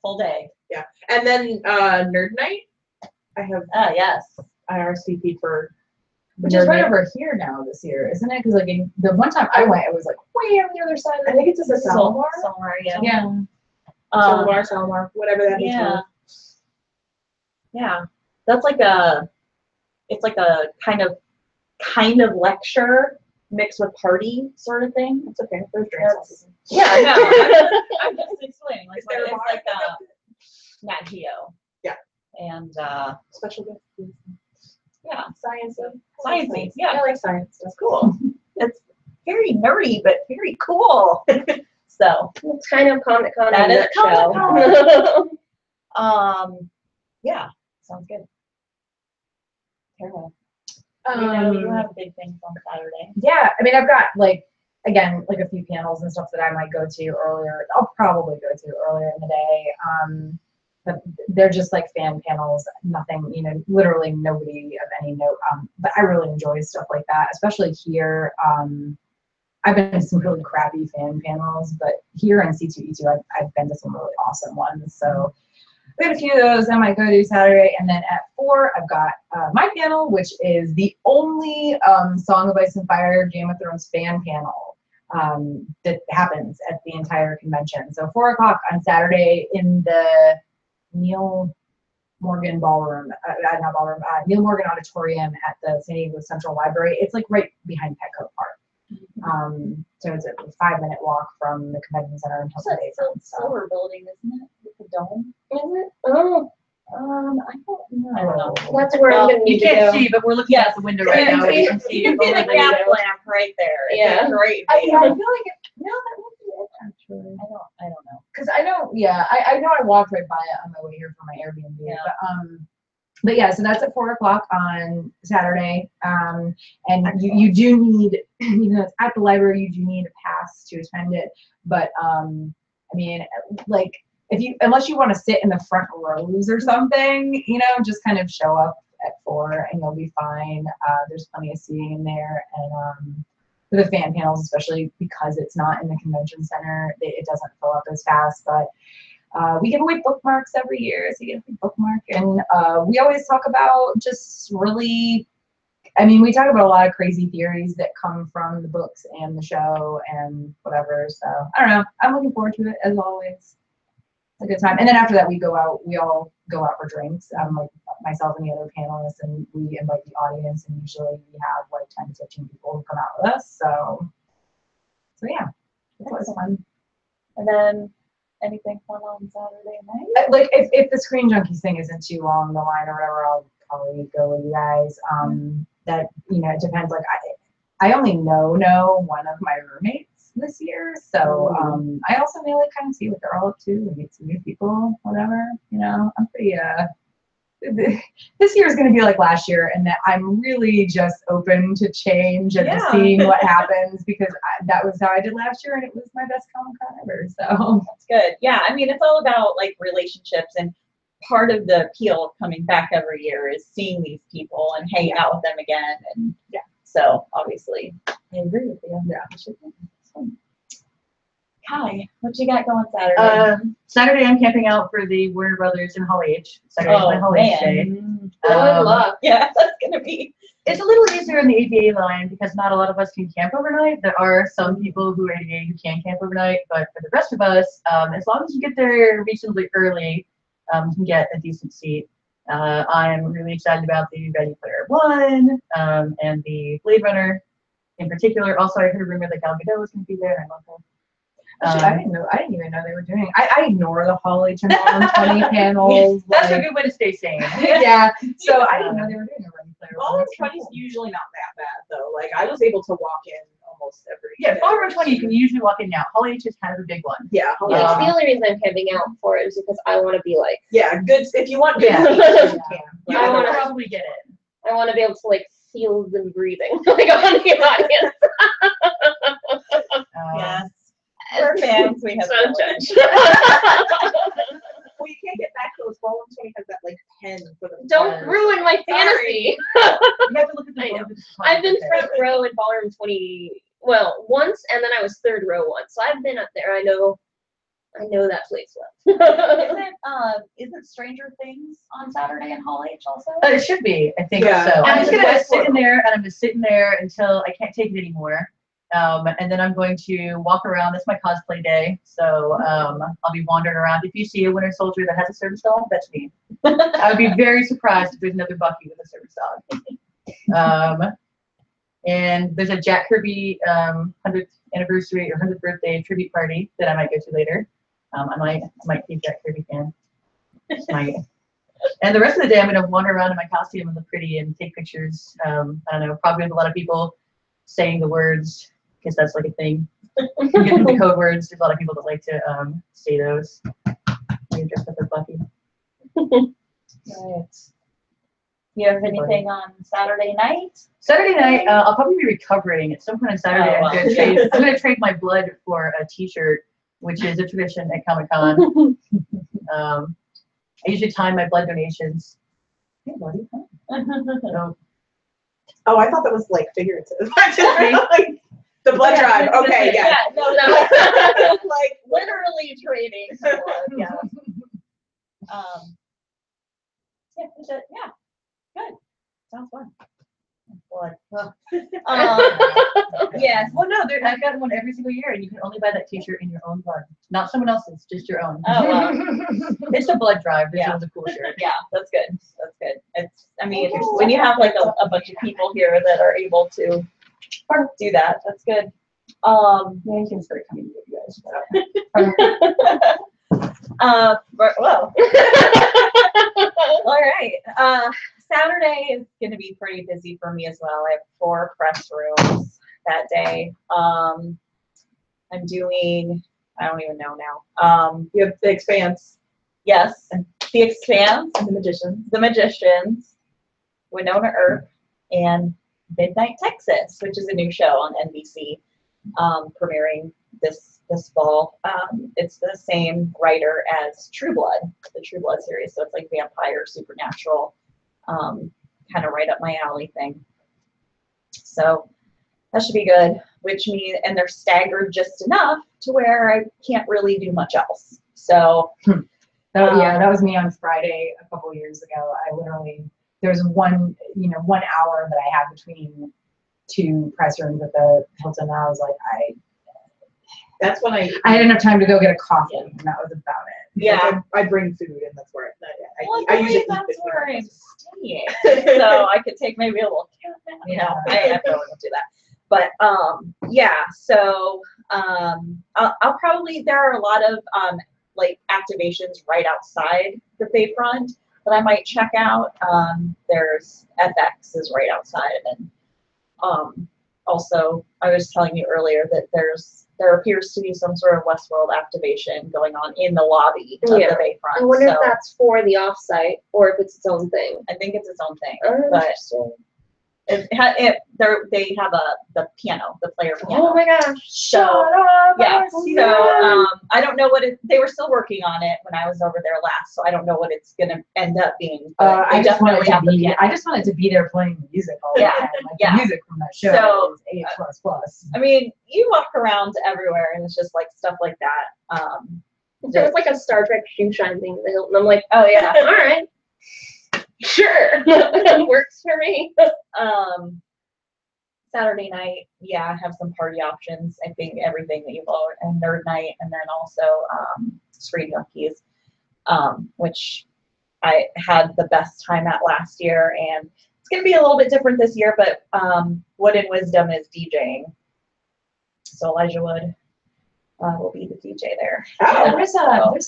Speaker 1: full day.
Speaker 5: And then Nerd Night, I have
Speaker 1: Yes.
Speaker 5: IRCP for
Speaker 2: Which is
Speaker 5: Nerd
Speaker 2: right
Speaker 5: Night.
Speaker 2: over here now this year, isn't it? Because like the one time I went, it was like way on the other side.
Speaker 5: I think it's a Salmar.
Speaker 1: Somewhere, yeah.
Speaker 2: Yeah.
Speaker 5: Salmar, whatever that is.
Speaker 1: Yeah. Yeah. That's like it's like a kind of lecture mixed with party sort of thing.
Speaker 5: It's okay. There's drinks.
Speaker 1: Yeah, I know. I'm just explaining. Like,
Speaker 5: Is there a
Speaker 1: it's
Speaker 5: bar?
Speaker 1: like Nat Geo.
Speaker 5: Yeah.
Speaker 1: And
Speaker 5: Special gift.
Speaker 1: yeah,
Speaker 5: Science.
Speaker 1: Sciencey, yeah.
Speaker 5: I like science.
Speaker 1: it's cool. It's very nerdy, but very cool. So
Speaker 3: It's kind of Comic Con
Speaker 1: That
Speaker 3: in a
Speaker 1: is
Speaker 3: nutshell.
Speaker 1: yeah, sounds good. Tara, you know you have big things on Saturday.
Speaker 2: Yeah, I mean, I've got like, again, like a few panels and stuff that I might go to earlier. I'll probably go to earlier in the day. But they're just like fan panels, nothing, you know, literally nobody of any note. But I really enjoy stuff like that, especially here. I've been to some really crappy fan panels, but here in C2E2, I've been to some really awesome ones. So we had a few of those I might go to Saturday. And then at 4, I've got my panel, which is the only Song of Ice and Fire Game of Thrones fan panel that happens at the entire convention. So 4 o'clock on Saturday in the Neil Morgan Ballroom, not Ballroom, Neil Morgan Auditorium at the San Diego Central Library. It's like right behind Petco Park. So it's a 5-minute walk from the convention center until the day.
Speaker 1: Silver building, isn't it? With the dome.
Speaker 3: Is it? Oh,
Speaker 1: I don't know.
Speaker 3: that's where I'm gonna
Speaker 4: You
Speaker 3: need to
Speaker 4: can't
Speaker 3: go.
Speaker 4: see, but we're looking out the window right now. And you can see
Speaker 1: You can see the
Speaker 4: over
Speaker 1: gas
Speaker 4: there.
Speaker 1: lamp right there. It's
Speaker 3: Yeah.
Speaker 1: a great
Speaker 2: I
Speaker 1: view.
Speaker 2: feel like that might be it actually.
Speaker 1: I don't know.
Speaker 2: Because I know, I know I walked right by it on my way here from my Airbnb.
Speaker 1: Yeah.
Speaker 2: But yeah, so that's at 4 o'clock on Saturday. And you do need, even though it's at the library, you do need a pass to attend it. But I mean, like, unless you want to sit in the front rows or something, you know, just kind of show up at 4 and you'll be fine. There's plenty of seating in there, and for the fan panels, especially because it's not in the convention center, it doesn't fill up as fast. But we give away bookmarks every year, so you get a free bookmark. And we always talk about just really, I mean, we talk about a lot of crazy theories that come from the books and the show and whatever. So I don't know. I'm looking forward to it as always. It's a good time. And then after that, we all go out for drinks. Like myself and the other panelists, and we invite the audience, and usually we have like 10 to 15 people who come out with us. So yeah, it's always fun.
Speaker 1: And then anything fun on Saturday night?
Speaker 2: Like if the Screen Junkies thing isn't too long, the line or whatever, I'll probably go with you guys. That, you know, it depends. Like I only know one of my roommates this year, so I also may like kind of see what they're all up to and meet some new people, whatever. You know, I'm pretty this year is going to be like last year, and that I'm really just open to change and to seeing what happens, because that was how I did last year, and it was my best Comic-Con ever. So
Speaker 1: That's good. Yeah, I mean, it's all about like relationships, and part of the appeal of coming back every year is seeing these people and hanging out with them again. And so obviously, I agree with you. Yeah, it should be fun. Kai, what you got going Saturday?
Speaker 4: Saturday, I'm camping out for the Warner Brothers in Hall H. Saturday's my Hall H day.
Speaker 3: Good luck.
Speaker 1: Yeah, that's gonna be.
Speaker 4: It's a little easier in the ADA line because not a lot of us can camp overnight. There are some people who are ADA who can camp overnight, but for the rest of us, as long as you get there reasonably early, you can get a decent seat. I'm really excited about the Ready Player One and the Blade Runner in particular. Also, I heard a rumor that Gal Gadot was going to be there. I love her.
Speaker 2: I didn't even know they were doing. I ignore the Hall H and Ballroom 20 panels.
Speaker 4: That's
Speaker 2: like,
Speaker 4: a good way to stay sane.
Speaker 2: yeah. So I didn't know they were doing a Ready Player One.
Speaker 5: Ballroom
Speaker 2: That's
Speaker 5: 20
Speaker 2: pretty
Speaker 5: is
Speaker 2: cool.
Speaker 5: usually not that bad though. Like I was able to walk in almost every.
Speaker 4: Yeah,
Speaker 5: day.
Speaker 4: Ballroom 20 you can usually walk in now. Hall H is kind of a big one.
Speaker 5: Yeah,
Speaker 3: Yeah, the only reason I'm camping out for it is because I want to be like,
Speaker 5: yeah, good. If you want good
Speaker 4: Yeah.
Speaker 5: features, you can.
Speaker 4: You
Speaker 3: I
Speaker 4: can
Speaker 3: wanna-
Speaker 4: probably get it.
Speaker 3: I want to be able to like feel them breathing like on the audience.
Speaker 1: Yes. We're fans. We have.
Speaker 3: So
Speaker 1: no
Speaker 3: judge.
Speaker 5: Well, you can't get back those. Ballroom 20 has that like pen for the.
Speaker 3: Don't ruin my fantasy.
Speaker 4: You have to look at the
Speaker 3: I know.
Speaker 4: photos.
Speaker 3: I've been front row in Ballroom 20, well, once, and then I was third row once. So I've been up there. I know that place well.
Speaker 1: Isn't Stranger Things on Saturday in Hall H also?
Speaker 4: It should be, I think
Speaker 5: Yeah.
Speaker 4: so. I'm
Speaker 5: And
Speaker 4: just
Speaker 5: the
Speaker 4: gonna
Speaker 5: West
Speaker 4: sit in
Speaker 5: Portal.
Speaker 4: there, and I'm just sitting there until I can't take it anymore. And then I'm going to walk around. That's my cosplay day, so I'll be wandering around. If you see a Winter Soldier that has a service dog, that's me. I would be very surprised if there's another Bucky with a service dog. And there's a Jack Kirby 100th anniversary or 100th birthday tribute party that I might go to later. I might be a Jack Kirby fan. Just might. And the rest of the day, I'm going to wander around in my costume and look pretty and take pictures. I don't know, probably with a lot of people saying the words, because that's like a thing. You get the code words. There's a lot of people that like to say those. You dress up as Buffy.
Speaker 1: Right. You have anything on Saturday night?
Speaker 4: Saturday night, I'll probably be recovering at some point on Saturday.
Speaker 1: Oh, wow.
Speaker 4: I'm gonna trade my blood for a T-shirt, which is a tradition at Comic-Con. I usually time my blood donations. Hey, buddy. So,
Speaker 5: Oh, I thought that was like figurative. Like, the blood drive. Okay, yeah.
Speaker 1: No,
Speaker 5: Like
Speaker 1: literally trading for blood, yeah. Yeah, is it? Yeah, good. Sounds fun. Blood. Yes.
Speaker 4: well, no, I've got one every single year, and you can only buy that T-shirt in your own blood, not someone else's, just your own.
Speaker 1: Oh, wow.
Speaker 4: It's a blood drive. This
Speaker 1: Yeah.
Speaker 4: one's a cool shirt.
Speaker 1: Yeah, that's good. That's good. It's, I mean, when you have like a bunch of people here that are able to do that, that's good.
Speaker 4: Yeah, you can start coming with you guys.
Speaker 1: Well. All right. Saturday is going to be pretty busy for me as well. I have 4 press rooms that day. I'm doing, I don't even know now.
Speaker 5: you have the Expanse
Speaker 1: Yes, The Expanse,
Speaker 5: and the Magician.
Speaker 1: The Magicians, Winona Earp, and Midnight Texas, which is a new show on NBC, premiering this fall. It's the same writer as True Blood, the True Blood series, so it's like vampire, supernatural, kind of right up my alley thing. So that should be good, which means, and they're staggered just enough to where I can't really do much else. So
Speaker 2: that was me on Friday a couple years ago. I literally, there's 1 hour that I had between 2 press rooms at the Hilton. And I was like,
Speaker 5: That's when
Speaker 2: I had enough time to go get a coffee, and that was about it.
Speaker 1: yeah.
Speaker 5: I bring food, and that's where
Speaker 1: Well,
Speaker 5: I usually eat
Speaker 1: that's
Speaker 5: between
Speaker 1: where
Speaker 5: our
Speaker 1: I'm
Speaker 5: classes.
Speaker 1: staying, so I could take maybe a little cat nap.
Speaker 2: Yeah.
Speaker 1: No, I probably won't do that. But yeah, so I'll probably, there are a lot of like activations right outside the Bayfront that I might check out. There's FX is right outside, and also I was telling you earlier that there appears to be some sort of Westworld activation going on in the lobby of
Speaker 3: Yeah.
Speaker 1: the Bayfront.
Speaker 3: I wonder
Speaker 1: so
Speaker 3: if that's for the offsite or if it's its own thing.
Speaker 1: I think it's its own thing,
Speaker 3: Oh,
Speaker 1: but
Speaker 3: interesting.
Speaker 1: they have the piano, the player piano.
Speaker 3: Oh my gosh.
Speaker 1: So yeah, so I don't know what they were still working on it when I was over there last, so I don't know what it's gonna end up being. But
Speaker 2: I
Speaker 1: they
Speaker 2: just wanted
Speaker 1: definitely have the
Speaker 2: to be.
Speaker 1: piano.
Speaker 2: I just wanted to be there playing the music all the
Speaker 1: Yeah,
Speaker 2: time. Like
Speaker 1: yeah.
Speaker 2: the music from that show
Speaker 1: So,
Speaker 2: is A++.
Speaker 1: I mean, you walk around everywhere and it's just like stuff like that.
Speaker 3: There was like a Star Trek shoe shine thing at the Hilton. I'm like,
Speaker 1: Oh yeah.
Speaker 3: all right. Sure. Works for me.
Speaker 1: Saturday night, yeah, I have some party options. I think everything that you've all, and Nerd Night, and then also Screen Junkies, which I had the best time at last year, and it's gonna be a little bit different this year, but Wood and Wisdom is DJing, so Elijah Wood will be the DJ there.
Speaker 5: Oh,
Speaker 2: There's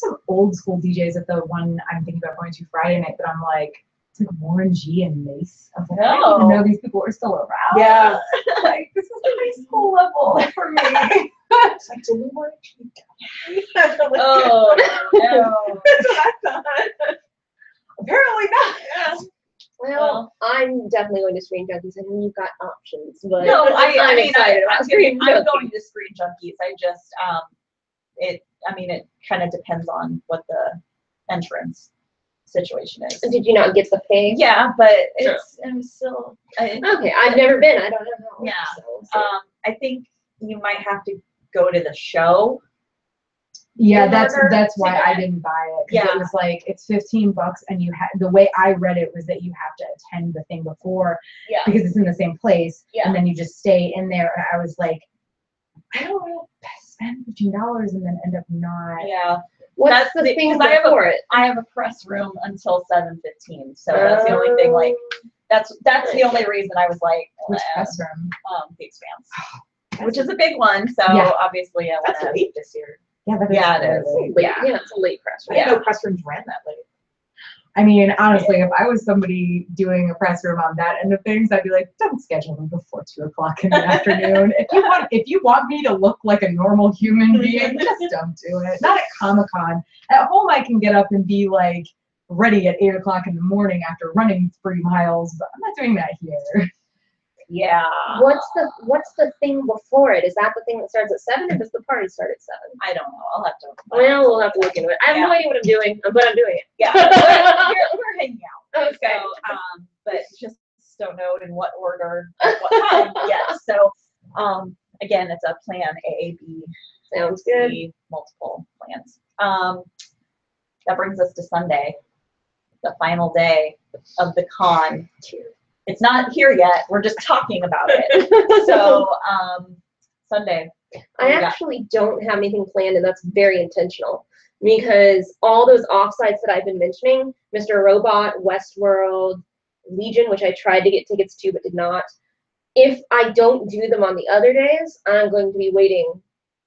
Speaker 2: some old school DJs at the one I'm thinking about going to Friday night, but I'm like, it's like Warren G and Mace. I was like, I didn't even know these people were still around.
Speaker 5: Yeah.
Speaker 2: Like, this is the high school level for me.
Speaker 5: It's like, do we want to
Speaker 1: Oh no.
Speaker 5: That's what I thought. Apparently not.
Speaker 3: Well, I'm definitely going to Screen Junkies. I know you've got options, but
Speaker 1: No,
Speaker 3: I'm excited about Screen
Speaker 1: I'm
Speaker 3: Junkies.
Speaker 1: going to Screen Junkies. I just it kind of depends on what the entrance situation is.
Speaker 3: Did you not get the pay?
Speaker 1: Yeah, but I'm still
Speaker 3: Okay, I've never been. I don't know how.
Speaker 1: Yeah.
Speaker 3: So.
Speaker 1: I think you might have to go to the show.
Speaker 2: Yeah,
Speaker 1: In
Speaker 2: that's
Speaker 1: order
Speaker 2: why
Speaker 1: to
Speaker 2: I
Speaker 1: get-
Speaker 2: didn't buy it. 'Cause
Speaker 1: Yeah.
Speaker 2: it was like it's $15, and you the way I read it was that you have to attend the thing before
Speaker 1: Yeah.
Speaker 2: because it's in the same place,
Speaker 1: Yeah.
Speaker 2: and then you just stay in there. And I was like, I don't want to spend $15 and then end up not.
Speaker 1: Yeah.
Speaker 3: What's
Speaker 1: That's
Speaker 3: the
Speaker 1: the-
Speaker 3: thing
Speaker 1: 'cause I have a-
Speaker 3: for it?
Speaker 1: I have a press room until 7:15, so that's the only thing. Like that's the only reason I was like,
Speaker 2: Which press room?
Speaker 1: The Expanse, which is a big one. So
Speaker 2: Yeah.
Speaker 1: obviously I want
Speaker 5: That's
Speaker 1: to.
Speaker 5: late this year.
Speaker 2: Yeah, that is
Speaker 1: Yeah, it
Speaker 2: really
Speaker 1: is.
Speaker 2: late.
Speaker 5: Late.
Speaker 1: Yeah.
Speaker 3: Yeah, it's a late press.
Speaker 5: I
Speaker 3: Right?
Speaker 5: didn't know press rooms ran that late.
Speaker 2: I mean, honestly, if I was somebody doing a press room on that end of things, I'd be like, don't schedule me before 2 o'clock in the afternoon. If you want me to look like a normal human being, just don't do it. Not at Comic-Con. At home, I can get up and be like ready at 8 o'clock in the morning after running 3 miles, but I'm not doing that here.
Speaker 1: Yeah.
Speaker 3: What's the thing before it? Is that the thing that starts at 7, or does the party start at 7?
Speaker 1: I don't know. I'll have to.
Speaker 3: Well, we'll have to look into it. I have no idea what I'm doing, but I'm doing it.
Speaker 1: Yeah. we're hanging out.
Speaker 3: Okay.
Speaker 1: So, but just don't know in what order, at what time yet. So, again, it's a plan A, B,
Speaker 3: Sounds good.
Speaker 1: C, multiple plans. That brings us to Sunday, the final day of the con. It's not here yet. We're just talking about it. So, Sunday.
Speaker 3: I actually don't have anything planned, and that's very intentional because all those offsites that I've been mentioning, Mr. Robot, Westworld, Legion, which I tried to get tickets to but did not. If I don't do them on the other days, I'm going to be waiting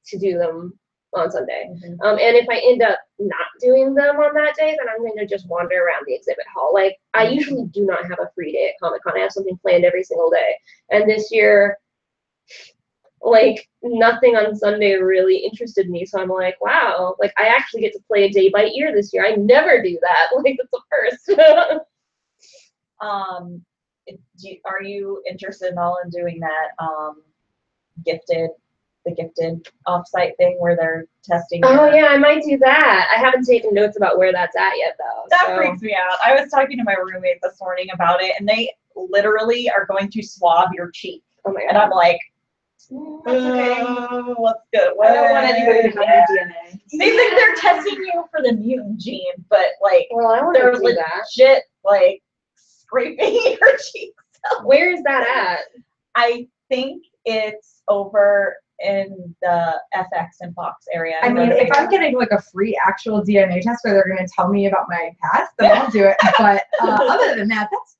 Speaker 3: to do them on Sunday.
Speaker 1: Mm-hmm.
Speaker 3: And if I end up not doing them on that day, then I'm going to just wander around the exhibit hall. Like, I usually do not have a free day at Comic-Con. I have something planned every single day. And this year, like, nothing on Sunday really interested me. So I'm like, wow, like, I actually get to play a day by ear this year. I never do that. Like, it's a first.
Speaker 1: Are you interested at all in doing that the gifted offsite thing where they're testing?
Speaker 3: Oh yeah, I might do that. I haven't taken notes about where that's at yet though.
Speaker 1: That freaks me out. I was talking to my roommate this morning about it, and they literally are going to swab your cheek.
Speaker 3: Oh my
Speaker 1: And
Speaker 3: god.
Speaker 1: I'm like,
Speaker 5: That's okay.
Speaker 1: what's good?
Speaker 5: I don't want anybody to have my DNA.
Speaker 1: They think they're testing you for the mutant gene, but like
Speaker 3: Well, I want
Speaker 1: they're
Speaker 3: to do that.
Speaker 1: legit like scraping your cheeks.
Speaker 3: Where is that at?
Speaker 1: I think it's over in the FX and Fox area.
Speaker 2: I mean, if I'm getting like a free actual DNA test where they're going to tell me about my past, then I'll do it. But other than that, that's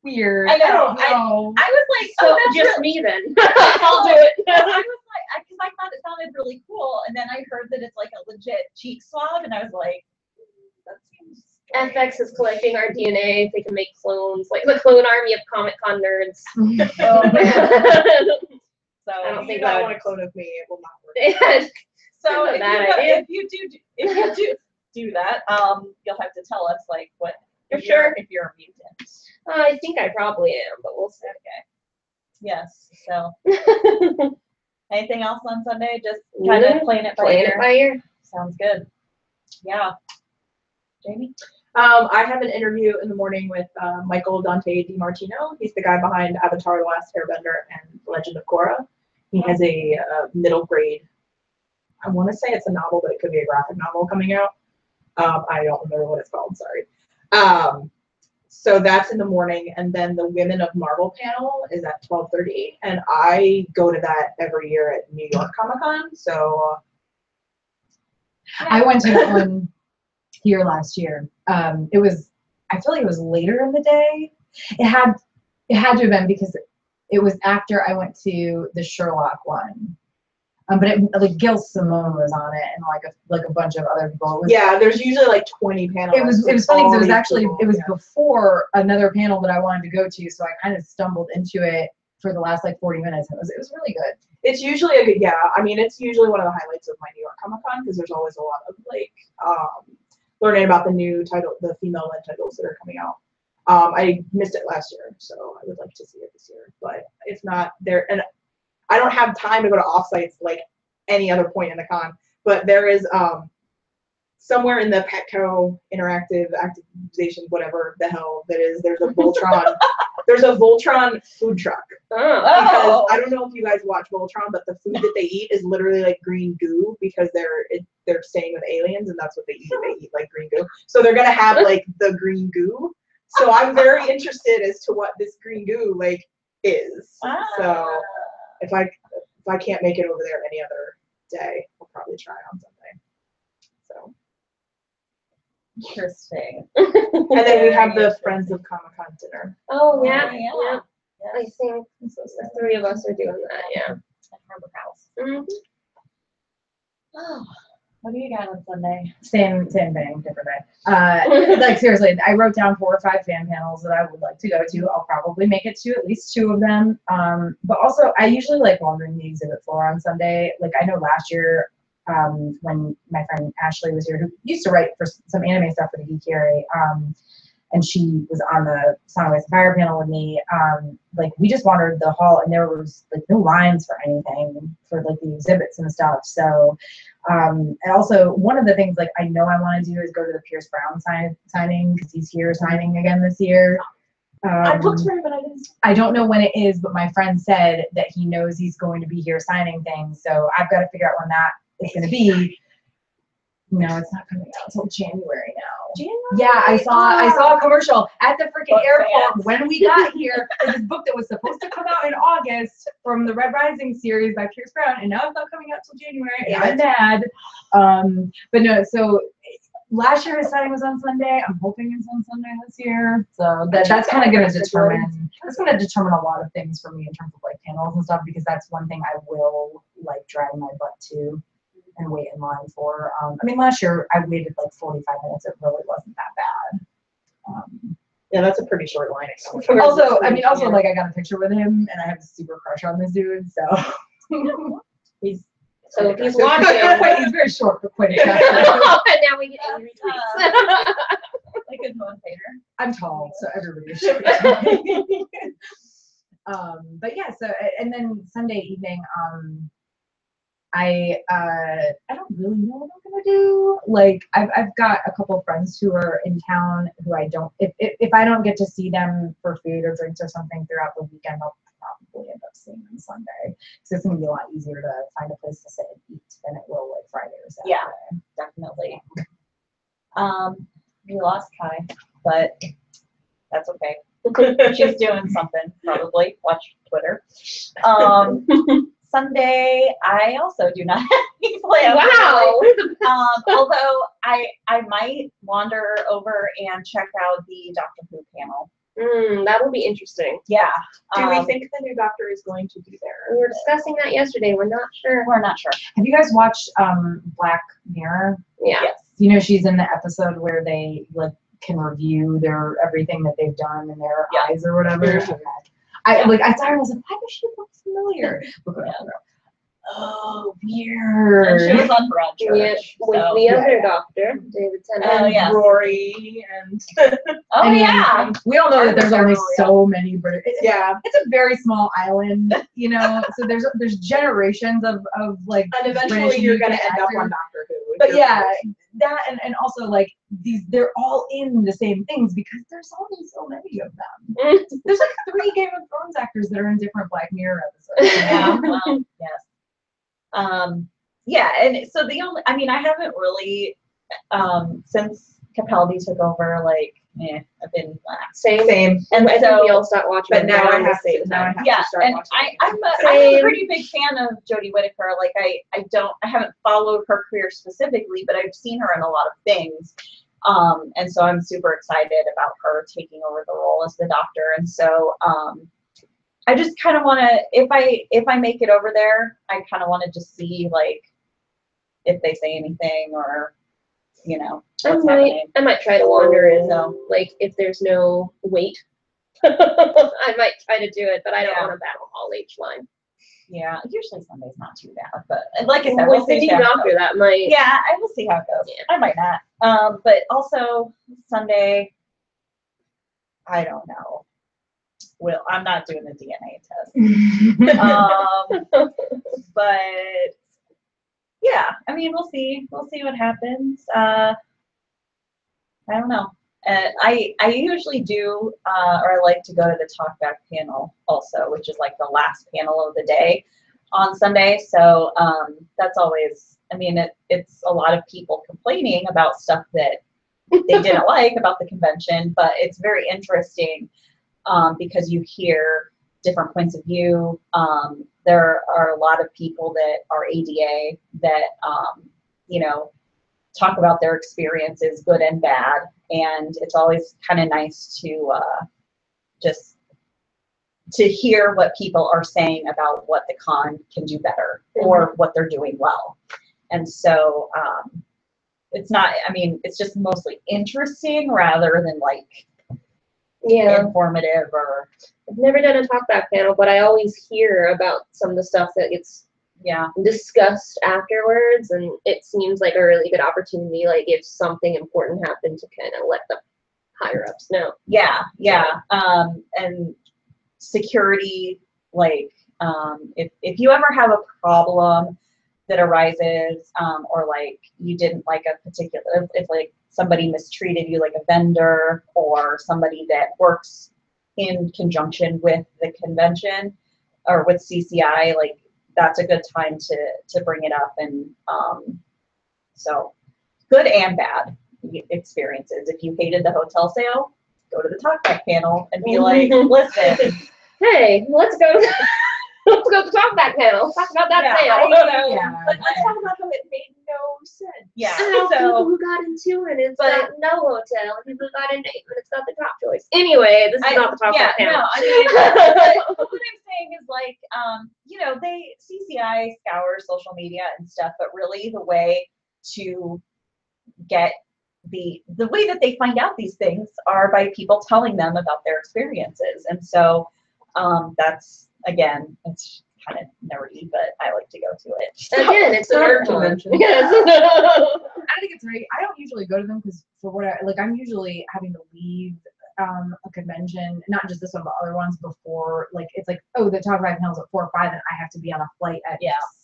Speaker 2: weird.
Speaker 1: I know.
Speaker 2: don't know.
Speaker 1: I was like,
Speaker 3: So
Speaker 1: oh, that's
Speaker 3: just
Speaker 1: really,
Speaker 3: me then.
Speaker 1: I'll do it. I was like, because I thought it sounded really cool, and then I heard that it's like a legit cheek swab, and I was like, that seems. strange.
Speaker 3: FX is collecting our DNA. If they can make clones, like the clone army of Comic-Con nerds.
Speaker 1: Oh, man. So
Speaker 3: I don't
Speaker 5: If
Speaker 3: think
Speaker 5: you
Speaker 3: that
Speaker 5: don't
Speaker 3: would-
Speaker 5: want a clone of me, it will not work.
Speaker 1: So
Speaker 3: That's a
Speaker 1: if
Speaker 3: bad idea.
Speaker 1: you do that, you'll have to tell us like what
Speaker 3: For sure.
Speaker 1: if you're a mutant.
Speaker 3: I think I probably am, but we'll see.
Speaker 1: Okay. Yes. So anything else on Sunday? Just kind of playing it by
Speaker 3: Playing
Speaker 1: ear.
Speaker 3: it by ear.
Speaker 1: Sounds good. Yeah. Jamie?
Speaker 5: I have an interview in the morning with Michael Dante DiMartino. He's the guy behind Avatar: The Last Airbender and Legend of Korra. He has a middle grade, I want to say it's a novel, but it could be a graphic novel coming out. I don't remember what it's called, sorry. So that's in the morning, and then the Women of Marvel panel is at 12:30, and I go to that every year at New York Comic Con. So
Speaker 2: I went to that one here last year. I feel like it was later in the day. It had to have been because it was after I went to the Sherlock one. But like Gil Simone was on it, and like a bunch of other people.
Speaker 5: yeah, there's usually like 20 panels.
Speaker 2: It was funny because it was
Speaker 5: yeah.
Speaker 2: before another panel that I wanted to go to, so I kind of stumbled into it for the last like 40 minutes. It was really good.
Speaker 5: It's usually a good, yeah. I mean, it's usually one of the highlights of my New York Comic Con because there's always a lot of like learning about the new title, the female-led titles that are coming out. I missed it last year, so I would like to see it this year. But if not, and I don't have time to go to offsites like any other point in the con. But there is somewhere in the Petco interactive activation, whatever the hell that is. There's a Voltron. There's a Voltron food truck.
Speaker 3: Oh.
Speaker 5: Because I don't know if you guys watch Voltron, but the food that they eat is literally like green goo because they're staying with aliens and that's what they eat. They eat like green goo. So they're gonna have like the green goo. So I'm very interested as to what this green goo like is. So if I can't make it over there any other day, I'll probably try on Sunday. So
Speaker 1: Interesting.
Speaker 5: and then we have the Friends of Comic Con dinner.
Speaker 3: Oh yeah,
Speaker 1: Yeah.
Speaker 3: yeah. I think the 3 of us are doing that. Yeah.
Speaker 1: At Harbor House.
Speaker 3: Mhm.
Speaker 1: Oh, What do you got on Sunday?
Speaker 2: Same thing, different day. Like seriously, I wrote down 4 or 5 fan panels that I would like to go to. I'll probably make it to at least 2 of them. But also, I usually like wandering the exhibit floor on Sunday. Like I know last year, when my friend Ashley was here, who used to write for some anime stuff for the Geekiary, and she was on the Sound Waves Fire panel with me. Like we just wandered the hall, and there was like no lines for anything for like the exhibits and stuff. So, and also one of the things like I know I want to do is go to the Pierce Brown signing because he's here signing again this year.
Speaker 5: I booked for him, but I didn't.
Speaker 2: I don't know when it is, but my friend said that he knows he's going to be here signing things. So I've got to figure out when that is going to be. No, it's not coming out until January now.
Speaker 5: January?
Speaker 2: Yeah, I saw a commercial at the freaking
Speaker 1: Book
Speaker 2: airport
Speaker 1: fans.
Speaker 2: when we got here for this book that was supposed to come out in August from the Red Rising series by Pierce Brown, and now it's not coming out till January, and I'm mad. But no, so last year his signing was on Sunday. I'm hoping it's on Sunday this year. So that's kind of going to determine a lot of things for me in terms of like panels and stuff, because that's one thing I will like drag my butt to and wait in line for. I mean, last year I waited like 45 minutes. It really wasn't that bad.
Speaker 5: Yeah, that's a pretty short line.
Speaker 2: Also, like I got a picture with him, and I have a super crush on this dude. So he's
Speaker 3: So if he's
Speaker 2: watching,
Speaker 3: watching,
Speaker 2: he's very short but quite attractive.
Speaker 3: and now we get angry tweets.
Speaker 1: Like a motivator.
Speaker 2: I'm tall, so everybody is short. But yeah, so and then Sunday evening, I don't really know what I'm gonna do. Like I've got a couple of friends who are in town who I don't if I don't get to see them for food or drinks or something throughout the weekend, I'll probably end up seeing them Sunday. So it's gonna be a lot easier to find a place to sit and eat than it will like Friday or Saturday.
Speaker 1: Yeah, definitely. We lost Kai, but that's okay. She's doing something, probably. Watch Twitter. Sunday, I also do not have any plans.
Speaker 3: Wow.
Speaker 1: Although I might wander over and check out the Doctor Who panel.
Speaker 3: That will be interesting.
Speaker 1: Yeah.
Speaker 5: Do we think the new Doctor is going to be there?
Speaker 3: We were discussing that yesterday. We're not sure.
Speaker 1: We're not sure.
Speaker 2: Have you guys watched Black Mirror?
Speaker 3: Yeah.
Speaker 1: Yes.
Speaker 2: You know, she's in the episode where they like can review everything that they've done in their
Speaker 1: Yeah.
Speaker 2: eyes or whatever.
Speaker 3: Mhm.
Speaker 2: Okay. I thought I was like, why does she look familiar? Look it up. Oh,
Speaker 1: And
Speaker 2: weird.
Speaker 1: she was on Broad
Speaker 3: Yeah,
Speaker 1: Church.
Speaker 3: with
Speaker 1: So.
Speaker 3: the other doctor, David Tennant.
Speaker 1: Oh, yeah.
Speaker 5: Rory and
Speaker 1: Oh,
Speaker 2: I mean,
Speaker 1: yeah.
Speaker 2: we all know that there's only
Speaker 1: Yeah.
Speaker 2: so many British.
Speaker 5: yeah,
Speaker 2: It's a very small island, you know. So there's generations of like.
Speaker 5: and eventually
Speaker 2: British
Speaker 5: you're gonna
Speaker 2: UK
Speaker 5: end up
Speaker 2: actors.
Speaker 5: on Doctor Who. if
Speaker 2: But
Speaker 5: you're
Speaker 2: yeah,
Speaker 5: British.
Speaker 2: that and also like they're all in the same things because there's only so many of them. There's like 3 Game of Thrones actors that are in different Black Mirror episodes.
Speaker 1: Yeah, well, yes. Yeah, and so I haven't really, since Capaldi took over, like, I've been lax.
Speaker 3: Same.
Speaker 1: And
Speaker 3: I think
Speaker 1: so,
Speaker 3: we all stopped watching
Speaker 5: But
Speaker 3: it
Speaker 5: now I
Speaker 3: around the
Speaker 5: have
Speaker 3: same
Speaker 5: to. Now I
Speaker 3: time.
Speaker 5: have
Speaker 1: yeah,
Speaker 5: to start
Speaker 1: and
Speaker 5: watching.
Speaker 1: I'm a
Speaker 3: Same.
Speaker 1: pretty big fan of Jodie Whittaker. Like, I haven't followed her career specifically, but I've seen her in a lot of things. And so I'm super excited about her taking over the role as the Doctor. And so, I just kind of want to, if I make it over there, I kind of want to just see like if they say anything or, what's happening.
Speaker 3: I might try to wander in.
Speaker 1: So-
Speaker 3: Like if there's no wait, I might try to do it, but I don't
Speaker 1: Yeah.
Speaker 3: want to battle Hall H line.
Speaker 1: Yeah, usually Sunday's not too bad, but like I said, we'll
Speaker 3: With the
Speaker 1: see
Speaker 3: new
Speaker 1: how it
Speaker 3: doctor,
Speaker 1: goes.
Speaker 3: that might.
Speaker 1: Yeah, I will see how it goes.
Speaker 3: Yeah.
Speaker 1: I might not. But also Sunday, I don't know. Well, I'm not doing the DNA test. But yeah, I mean, we'll see. We'll see what happens. I don't know. I usually do, or I like to go to the talkback panel also, which is like the last panel of the day on Sunday. So that's always, I mean, it's a lot of people complaining about stuff that they didn't like about the convention, but it's very interesting because you hear different points of view. There are a lot of people that are ADA that, talk about their experiences, good and bad. And it's always kind of nice to just to hear what people are saying about what the con can do better or what they're doing well. And so it's not, I mean, it's just mostly interesting rather than like
Speaker 3: Yeah.
Speaker 1: informative or.
Speaker 3: I've never done a talkback panel, but I always hear about some of the stuff that gets discussed afterwards, and it seems like a really good opportunity, like if something important happened, to kind of let the higher ups know.
Speaker 1: Yeah. And security, like if you ever have a problem that arises, or like you didn't like a particular, if like somebody mistreated you, like a vendor or somebody that works in conjunction with the convention or with CCI, like that's a good time to bring it up. And so good and bad experiences. If you hated the hotel sale, go to the talkback panel and be like, listen,
Speaker 3: hey, let's go to the talkback panel. Talk about that sale.
Speaker 5: Let's talk about how it made no sense.
Speaker 1: Yeah.
Speaker 3: People
Speaker 1: So
Speaker 3: who got into it, it's got no hotel. People who got into it, it's got the top choice. Anyway, this is not the talkback panel.
Speaker 1: No, I mean, what I'm saying is like, you know, CCI scours social media and stuff, but really the way to get the way that they find out these things are by people telling them about their experiences. And so that's, again, it's kind of nerdy, but I like to go to it.
Speaker 3: Again, it's a nerd
Speaker 5: convention.
Speaker 3: Yes.
Speaker 2: I think it's great. I don't usually go to them because for what I'm usually having to leave a convention, not just this one, but other ones before, like, it's like, oh, the talkback panel's at 4 or 5, and I have to be on a flight at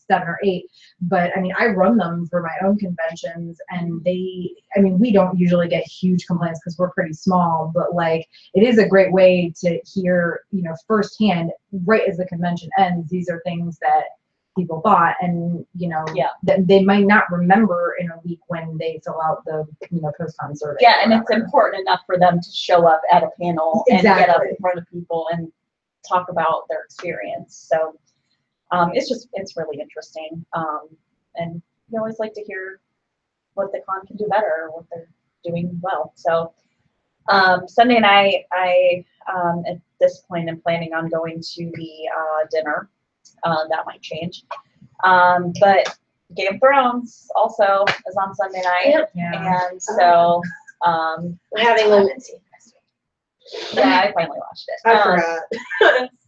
Speaker 2: 7 or 8. But I mean, I run them for my own conventions, and we don't usually get huge complaints because we're pretty small, but like, it is a great way to hear, you know, firsthand, right as the convention ends, these are things that people thought, and you know, that they might not remember in a week when they fill out the, you know, post-con survey.
Speaker 1: Yeah, and it's important enough for them to show up at a panel and get up in front of people and talk about their experience. So it's really interesting. And we always like to hear what the con can do better, what they're doing well. So Sunday night, I at this point am planning on going to the dinner. That might change. But Game of Thrones also is on Sunday night.
Speaker 2: Yeah.
Speaker 1: And so
Speaker 3: We're having a
Speaker 1: I finally watched it.
Speaker 5: I forgot.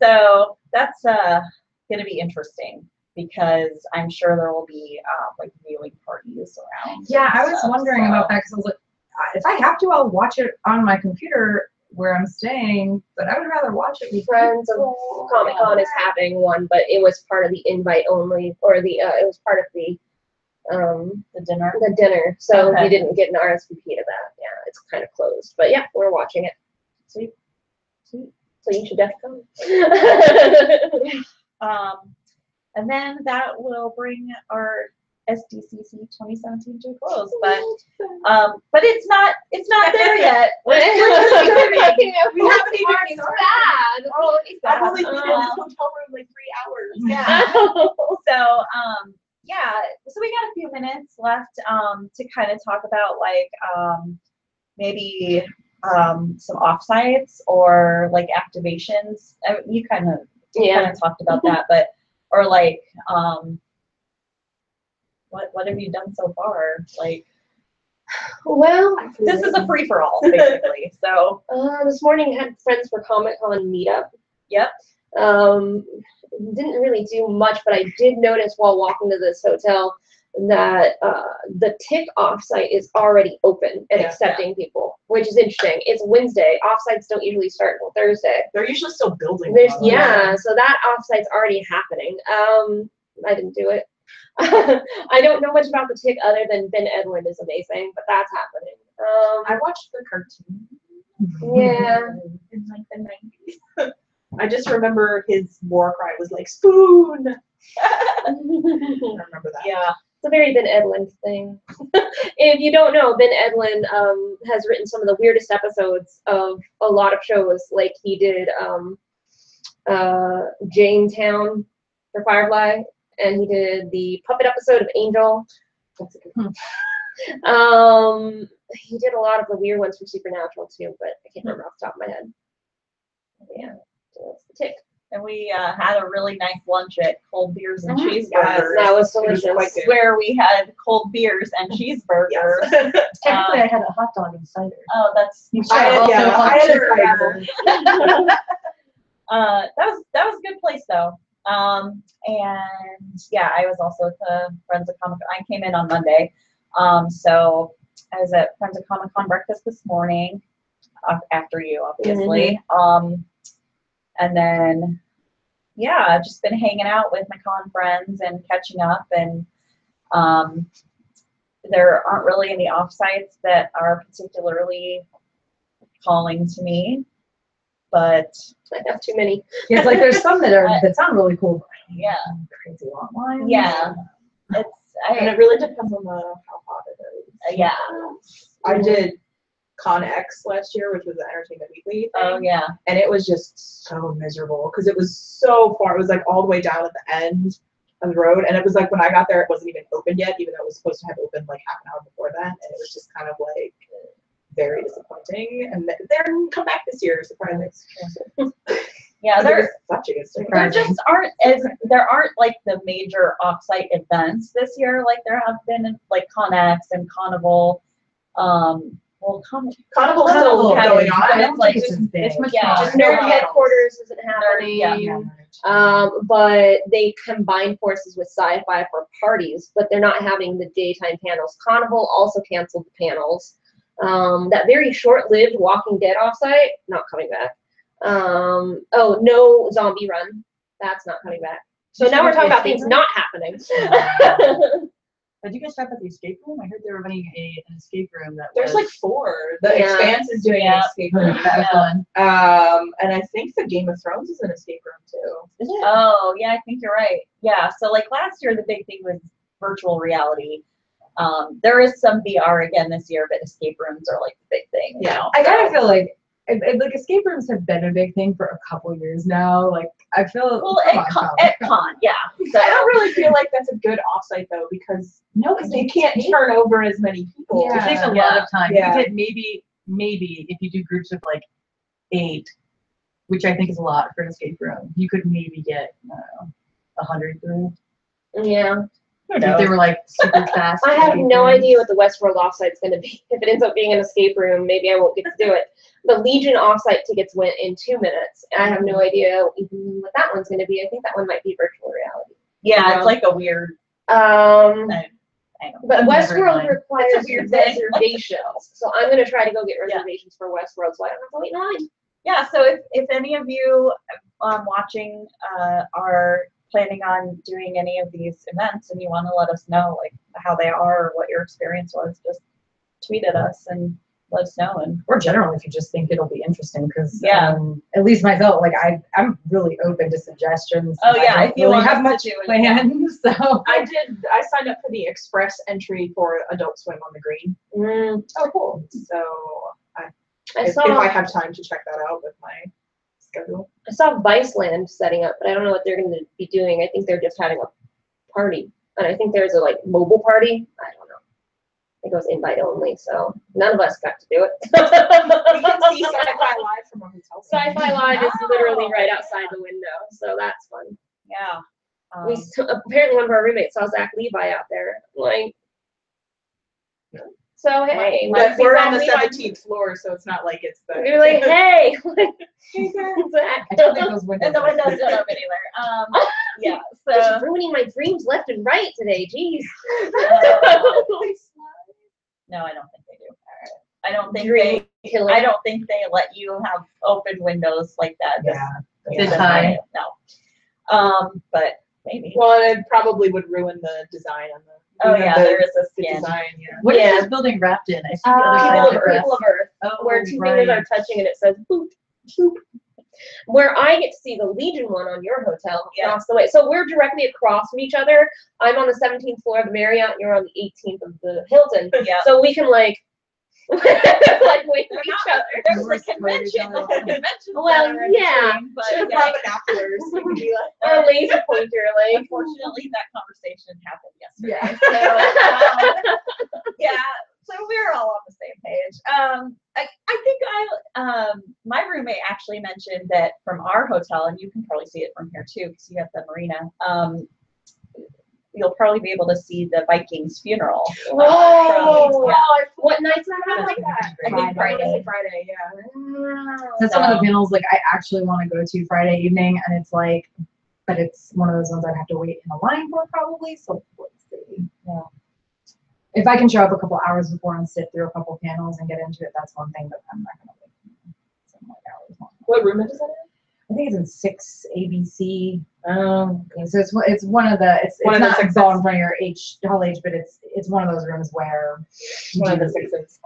Speaker 1: So that's going to be interesting because I'm sure there will be like viewing parties around.
Speaker 2: Yeah, I was wondering about that because I was like, if I have to, I'll watch it on my computer where I'm staying, but I would rather watch it with
Speaker 3: Friends of
Speaker 2: people.
Speaker 3: Comic Con is having one, but it was part of the invite only, or the it was part of the
Speaker 1: dinner.
Speaker 3: The dinner, so
Speaker 1: Okay.
Speaker 3: you didn't get an RSVP to that. Yeah, it's kind of closed, but yeah, we're watching it.
Speaker 1: Sweet.
Speaker 3: So you should definitely come.
Speaker 1: And then that will bring our SDCC 2017 to a close, but it's not there yet.
Speaker 3: We haven't
Speaker 5: even
Speaker 3: even bad.
Speaker 5: Oh, I've only been in this hotel room like 3 hours.
Speaker 1: Yeah. So so we got a few minutes left to kind of talk about like maybe some offsites or like activations. You kind of talked about that, but or like what have you done so far? Like,
Speaker 3: well,
Speaker 1: this is a free for all basically. So
Speaker 3: this morning I had friends for Comic Con meetup.
Speaker 1: Yep.
Speaker 3: Didn't really do much, but I did notice while walking to this hotel that the TIC offsite is already open and accepting people, which is interesting. It's Wednesday. Offsites don't usually start until Thursday.
Speaker 5: They're usually still building.
Speaker 3: So that offsite's already happening. I didn't do it. I don't know much about the TIC other than Ben Edlund is amazing, but that's happening.
Speaker 5: I watched the cartoon.
Speaker 3: Yeah.
Speaker 5: In like the 90s. I just remember his war cry was like, spoon! I remember that.
Speaker 1: yeah.
Speaker 3: It's a very Ben Edlund thing. If you don't know, Ben Edlund has written some of the weirdest episodes of a lot of shows. Like he did Jamestown for Firefly, and he did the puppet episode of Angel. That's a good one. He did a lot of the weird ones for Supernatural too, but I can't remember off the top of my head. Yeah, so that's the TIC.
Speaker 1: And we had a really nice lunch at Cold Beers and
Speaker 3: Mhm.
Speaker 1: Cheeseburgers.
Speaker 3: That was
Speaker 5: It was
Speaker 3: delicious.
Speaker 5: quite good.
Speaker 1: Where we had cold beers and cheeseburgers.
Speaker 5: Yes.
Speaker 4: Technically, I had a hot dog and cider.
Speaker 1: Oh, that's
Speaker 4: You
Speaker 5: I had,
Speaker 4: also
Speaker 5: yeah,
Speaker 4: hot
Speaker 5: I had a
Speaker 4: cider.
Speaker 5: cider.
Speaker 1: that was a good place though. And yeah, I was also at the Friends of Comic Con. I came in on Monday. So I was at Friends of Comic Con breakfast this morning, after you, obviously. And then, yeah, I've just been hanging out with my con friends and catching up. And there aren't really any offsites that are particularly calling to me, but
Speaker 3: I have too many.
Speaker 2: Yeah, it's like there's some that sound really cool. But
Speaker 1: yeah,
Speaker 2: crazy long lines.
Speaker 1: yeah, it's
Speaker 5: And it really depends on how hot it is.
Speaker 1: yeah.
Speaker 5: I did Con X last year, which was the Entertainment Weekly thing.
Speaker 1: Oh yeah.
Speaker 5: And it was just so miserable because it was so far. It was like all the way down at the end of the road. And it was like when I got there, it wasn't even open yet, even though it was supposed to have opened like half an hour before that. And it was just kind of like very disappointing. And they're gonna come back this year, surprisingly.
Speaker 1: Yeah,
Speaker 5: They're such a good story.
Speaker 1: there just there aren't like the major offsite events this year like there have been in like ConX and Carnival. Well,
Speaker 5: Carnival's
Speaker 1: Carnival
Speaker 5: still
Speaker 1: has-
Speaker 5: going
Speaker 2: I
Speaker 5: on.
Speaker 2: don't think it's as big.
Speaker 4: It's much
Speaker 1: Yeah.
Speaker 4: smaller.
Speaker 3: Just Nerd
Speaker 5: Yeah.
Speaker 3: Headquarters isn't happening.
Speaker 1: Yeah.
Speaker 3: But they combine forces with Sci-Fi for parties, but they're not having the daytime panels. Carnival also canceled the panels. That very short-lived Walking Dead offsite, not coming back. Oh, no Zombie Run, that's not coming back. So
Speaker 4: Did you
Speaker 3: now we're
Speaker 4: get
Speaker 3: talking
Speaker 4: the
Speaker 3: about things
Speaker 4: escape
Speaker 3: not happening.
Speaker 4: Did you guys stop at the escape room? I heard they were running an escape room that
Speaker 5: There's
Speaker 4: was
Speaker 5: like 4. The
Speaker 3: Yeah.
Speaker 5: Expanse is doing
Speaker 1: Yeah.
Speaker 5: an escape room.
Speaker 4: that was fun.
Speaker 5: And I think the Game of Thrones is an escape room too.
Speaker 4: Is it?
Speaker 1: Oh yeah, I think you're right. Yeah, so like last year the big thing was virtual reality. There is some VR again this year, but escape rooms are like the big thing.
Speaker 5: Yeah.
Speaker 1: Now.
Speaker 2: I kind of feel like like escape rooms have been a big thing for a couple years now. Like I feel
Speaker 1: Well,
Speaker 2: come
Speaker 1: at
Speaker 2: on,
Speaker 1: con, yeah. So
Speaker 5: I don't really feel like that's a good offsite though, because
Speaker 2: no,
Speaker 5: they can't turn over as many people.
Speaker 2: Yeah.
Speaker 4: It takes a lot
Speaker 1: Yeah.
Speaker 4: of time.
Speaker 5: Yeah.
Speaker 4: You could maybe if you do groups of like 8, which I think is a lot for an escape room, you could maybe get 100 through.
Speaker 3: Yeah.
Speaker 1: who
Speaker 4: If
Speaker 1: knows?
Speaker 4: they were like super fast.
Speaker 3: I have
Speaker 4: escape
Speaker 3: no
Speaker 4: rooms.
Speaker 3: idea what the Westworld offsite's going to be. If it ends up being an escape room, maybe I won't get to do it. The Legion offsite tickets went in 2 minutes, and I have no idea even what that one's going to be. I think that one might be virtual reality.
Speaker 1: Yeah, it's like a weird.
Speaker 3: Um,
Speaker 1: I don't
Speaker 3: but
Speaker 4: I've never
Speaker 3: Westworld
Speaker 4: mind.
Speaker 3: requires
Speaker 1: It's a weird thing.
Speaker 3: reservations, so I'm going to try to go get
Speaker 1: Yeah.
Speaker 3: reservations for Westworld, so I don't have to wait in line.
Speaker 1: Yeah, so if any of you watching are planning on doing any of these events and you want to let us know like how they are or what your experience was, just tweet at us and let us know. And
Speaker 2: or generally if you just think it'll be interesting, because
Speaker 1: Yeah.
Speaker 2: at least myself, like I'm really open to suggestions.
Speaker 1: Oh, yeah,
Speaker 2: I
Speaker 1: if
Speaker 2: don't
Speaker 1: you
Speaker 2: really
Speaker 1: want
Speaker 2: have
Speaker 1: us
Speaker 2: much
Speaker 1: to do it,
Speaker 2: plans, so
Speaker 5: I signed up for the express entry for Adult Swim on the Green.
Speaker 2: oh cool.
Speaker 5: So
Speaker 3: I
Speaker 5: if
Speaker 3: saw
Speaker 5: I have time to check that out with my schedule.
Speaker 3: I saw Viceland setting up, but I don't know what they're going to be doing. I think they're just having a party, and I think there's a like mobile party. I don't know. It goes invite only, so none of us got to do it.
Speaker 5: We can see Sci-Fi Live from a hotel.
Speaker 3: Sci-Fi Live is
Speaker 1: Oh,
Speaker 3: literally right outside the window, so that's fun.
Speaker 1: yeah.
Speaker 3: Apparently one of our roommates saw Zach Levi out there. Like, so hey,
Speaker 5: But
Speaker 3: let's see
Speaker 5: we're
Speaker 3: Zach
Speaker 5: on the
Speaker 3: Levi.
Speaker 5: 17th floor, so it's not like it's the.
Speaker 3: You're like, hey, Zach.
Speaker 2: I don't think those windows.
Speaker 1: And the
Speaker 2: are
Speaker 1: windows
Speaker 2: big.
Speaker 1: don't open either. Yeah,
Speaker 3: Just
Speaker 1: so
Speaker 3: ruining my dreams left and right today. Jeez.
Speaker 1: no, I don't think they do. I don't think
Speaker 3: Dream killer.
Speaker 1: I don't think they let you have open windows like that.
Speaker 2: Yeah.
Speaker 4: This high.
Speaker 1: No. But maybe.
Speaker 5: Well, it probably would ruin the design on the.
Speaker 1: Oh yeah, there is a
Speaker 5: the
Speaker 1: skin.
Speaker 5: design. Yeah.
Speaker 4: What is
Speaker 3: Yeah.
Speaker 4: this building wrapped in? I see the other side
Speaker 3: People
Speaker 4: of
Speaker 3: of
Speaker 4: the
Speaker 3: Earth, people of Earth,
Speaker 4: Oh,
Speaker 3: where 2
Speaker 4: right.
Speaker 3: fingers are touching and it says boop, boop. Where I get to see the Legion one on your hotel
Speaker 1: Yeah.
Speaker 3: across the way. So we're directly across from each other. I'm on the 17th floor of the Marriott, and you're on the 18th of the Hilton.
Speaker 1: Yeah.
Speaker 3: So we can like wait for each other.
Speaker 1: There's
Speaker 2: We're
Speaker 1: a convention.
Speaker 2: supporting
Speaker 1: There's a convention
Speaker 3: Well,
Speaker 1: center in
Speaker 3: yeah.
Speaker 1: between, but
Speaker 5: Should have
Speaker 1: yeah,
Speaker 5: brought binoculars. We could be like,
Speaker 3: Or a laser pointer, like.
Speaker 1: unfortunately that conversation happened yesterday.
Speaker 2: Yeah.
Speaker 1: So, yeah. So we're all on the same page. I think my roommate actually mentioned that from our hotel, and you can probably see it from here too, because you have the marina. You'll probably be able to see the Vikings funeral.
Speaker 3: Whoa!
Speaker 1: Yeah.
Speaker 3: What night's that happening?
Speaker 1: I think
Speaker 5: Friday, yeah.
Speaker 2: That's one of the panels like I actually want to go to Friday evening, and it's like, but it's one of those ones I'd have to wait in a line for probably. So let's see. Yeah. If I can show up a couple hours before and sit through a couple panels and get into it, that's one thing. But I'm not gonna wait some like hours long.
Speaker 5: What room is it in?
Speaker 2: I think it's in 6 ABC.
Speaker 1: Okay.
Speaker 2: So it's one of the it's
Speaker 5: One of the
Speaker 2: not
Speaker 5: sixes.
Speaker 2: bone for your Hall H, but it's one of those rooms where
Speaker 5: One of the sixes.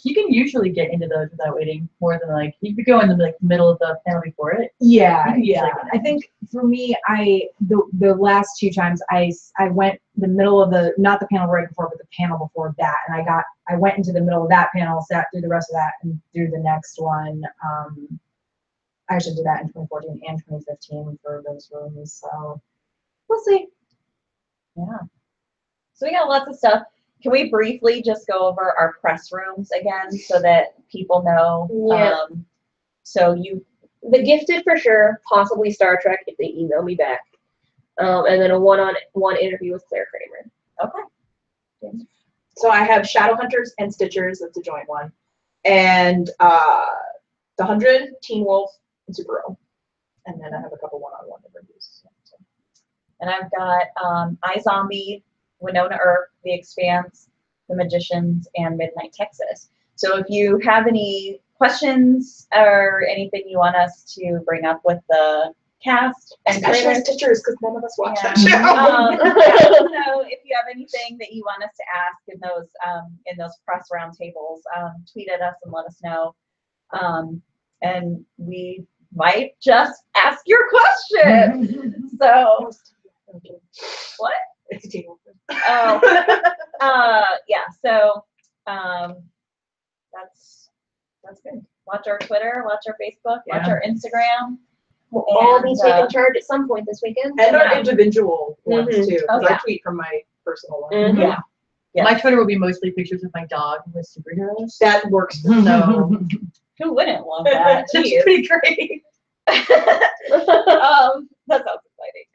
Speaker 4: You can usually get into those without waiting more than like you could go in the like middle of the panel before it.
Speaker 2: Yeah,
Speaker 4: You can
Speaker 2: yeah. I think for me, the last 2 times I went the middle of the not the panel right before, but the panel before that, and I went into the middle of that panel, sat through the rest of that, and through the next one. I actually did that in 2014 and 2015 for those rooms, so we'll see.
Speaker 1: Yeah. So we got lots of stuff. Can we briefly just go over our press rooms again so that people know?
Speaker 3: Yeah.
Speaker 1: So you,
Speaker 3: The Gifted for sure, possibly Star Trek if they email me back. And then a one-on-one interview with Claire Kramer.
Speaker 1: okay.
Speaker 5: So I have Shadowhunters and Stitchers. That's a joint one. And the 100, Teen Wolf, and Supergirl. And then I have a couple one-on-one interviews. So.
Speaker 1: And I've got iZombie, Winona Earp, The Expanse, The Magicians, and Midnight Texas. So if you have any questions or anything you want us to bring up with the cast and
Speaker 5: Especially
Speaker 1: trailers,
Speaker 5: Stitchers, because none of us watch
Speaker 1: yeah.
Speaker 5: that show.
Speaker 1: So if you have anything that you want us to ask in those press roundtables, tweet at us and let us know. And we might just ask your question. So what?
Speaker 5: It's a Teen Wolf.
Speaker 1: Oh, yeah. So that's good. Watch our Twitter, watch our Facebook, watch
Speaker 4: Yeah.
Speaker 1: our Instagram.
Speaker 3: We'll all be
Speaker 1: And,
Speaker 3: taking charge at some point this weekend.
Speaker 5: And our
Speaker 1: Yeah.
Speaker 5: individual ones,
Speaker 3: Mhm.
Speaker 5: too.
Speaker 1: Oh,
Speaker 5: Because
Speaker 1: yeah.
Speaker 5: I tweet from my personal one.
Speaker 3: Mhm.
Speaker 1: Yeah. Yeah.
Speaker 4: My Twitter will be mostly pictures of my dog with superheroes.
Speaker 5: That works.
Speaker 4: So
Speaker 1: Who wouldn't want that?
Speaker 4: that's
Speaker 1: Jeez.
Speaker 4: pretty great.
Speaker 1: That sounds exciting.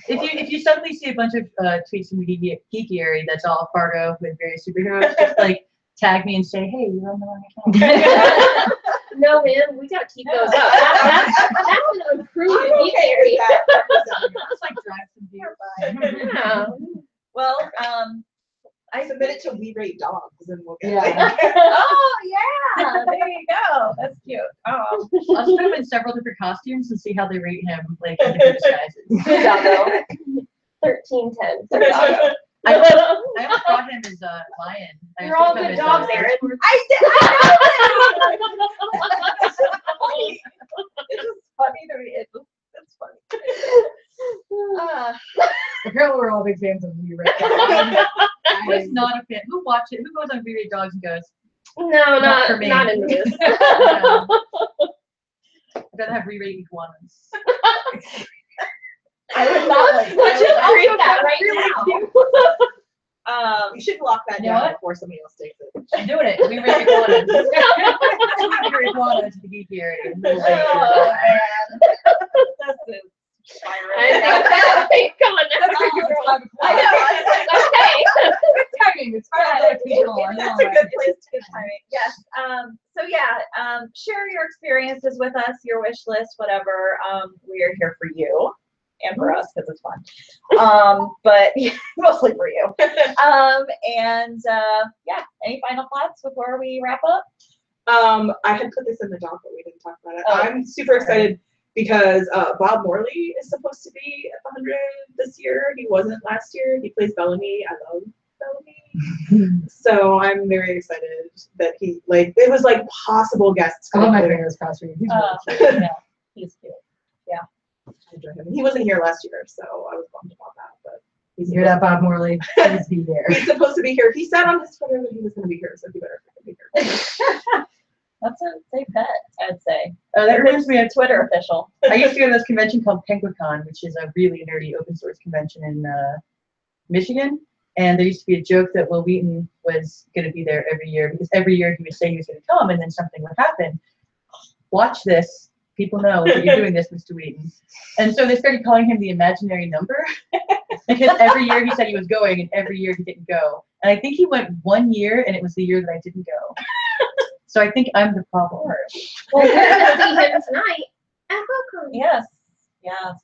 Speaker 4: If you suddenly see a bunch of tweets from the Geekiary that's all Fargo with various superheroes, just like tag me and say, hey, you're on the wrong account.
Speaker 3: No, man, we gotta keep those up. That's an improved Geekiary.
Speaker 4: Just like drive some beer.
Speaker 3: Yeah.
Speaker 1: Well,
Speaker 5: I submit it to We Rate Dogs, and we'll get
Speaker 2: Yeah.
Speaker 1: oh yeah, there you go. That's cute.
Speaker 4: I'll just put him in several different costumes and see how they rate him, like in different disguises.
Speaker 3: Doggo. 1310. for Doggo.
Speaker 4: I almost brought him as a lion. I
Speaker 3: You're
Speaker 4: almost
Speaker 3: all
Speaker 4: put him
Speaker 3: good
Speaker 4: as
Speaker 3: dogs,
Speaker 4: a-
Speaker 3: Aaron.
Speaker 1: I It's just funny to me. It's funny.
Speaker 2: Apparently, we're all big fans of you, right?
Speaker 4: I was not a fan. Who watches it? Who goes on V-Rated Dogs and goes,
Speaker 3: No,
Speaker 4: Not for me.
Speaker 3: not into this.
Speaker 4: no. I'd rather have re-rated iguanas.
Speaker 1: I would not like.
Speaker 3: Let's just
Speaker 1: I would
Speaker 3: create
Speaker 1: also
Speaker 3: that
Speaker 1: not
Speaker 3: right
Speaker 1: really
Speaker 3: now.
Speaker 5: We should lock that
Speaker 1: You know
Speaker 5: down
Speaker 1: what?
Speaker 5: before somebody else takes it.
Speaker 4: I'm doing it. We-rated iguanas. We-rated iguanas to the geek area.
Speaker 1: Oh man, this is
Speaker 3: I know. Thank God. That's a good girl. I know. Okay.
Speaker 2: Good timing. It's
Speaker 1: Yeah,
Speaker 2: That's
Speaker 1: that's a good place to get timing. Yes. So yeah, share your experiences with us, your wish list, whatever. We are here for you and for us because it's fun. But mostly for you. And yeah, any final thoughts before we wrap up?
Speaker 5: I had put this in the doc, but we didn't talk about it.
Speaker 1: Oh.
Speaker 5: I'm super excited because Bob Morley is supposed to be at the 100 this year. He wasn't last year. He plays Bellamy. I love Bellamy. So I'm very excited that he, like, it was like possible guests.
Speaker 2: I love my
Speaker 5: coming.
Speaker 2: fingers crossed for you. He's really cute.
Speaker 1: Yeah, he's cute.
Speaker 5: I enjoy him. He wasn't here last year, so I was bummed about that. But he's
Speaker 2: You hear that, Bob Morley? Please be there.
Speaker 5: He's supposed to be here. He said on his Twitter that he was going to be here, so he better be here.
Speaker 1: That's a safe bet, I'd say.
Speaker 4: That reminds me of
Speaker 1: Twitter official.
Speaker 4: I used to go to this convention called PenguinCon, which is a really nerdy open source convention in Michigan. And there used to be a joke that Will Wheaton was going to be there every year because every year he would say he was going to come and then something would happen. Watch this. People know that you're doing this, Mr. Wheaton. And so they started calling him the imaginary number because every year he said he was going and every year he didn't go. And I think he went 1 year and it was the year that I didn't go. So I think I'm the problem.
Speaker 3: Well, we're gonna see him tonight at HoCon.
Speaker 1: Yes. Yes.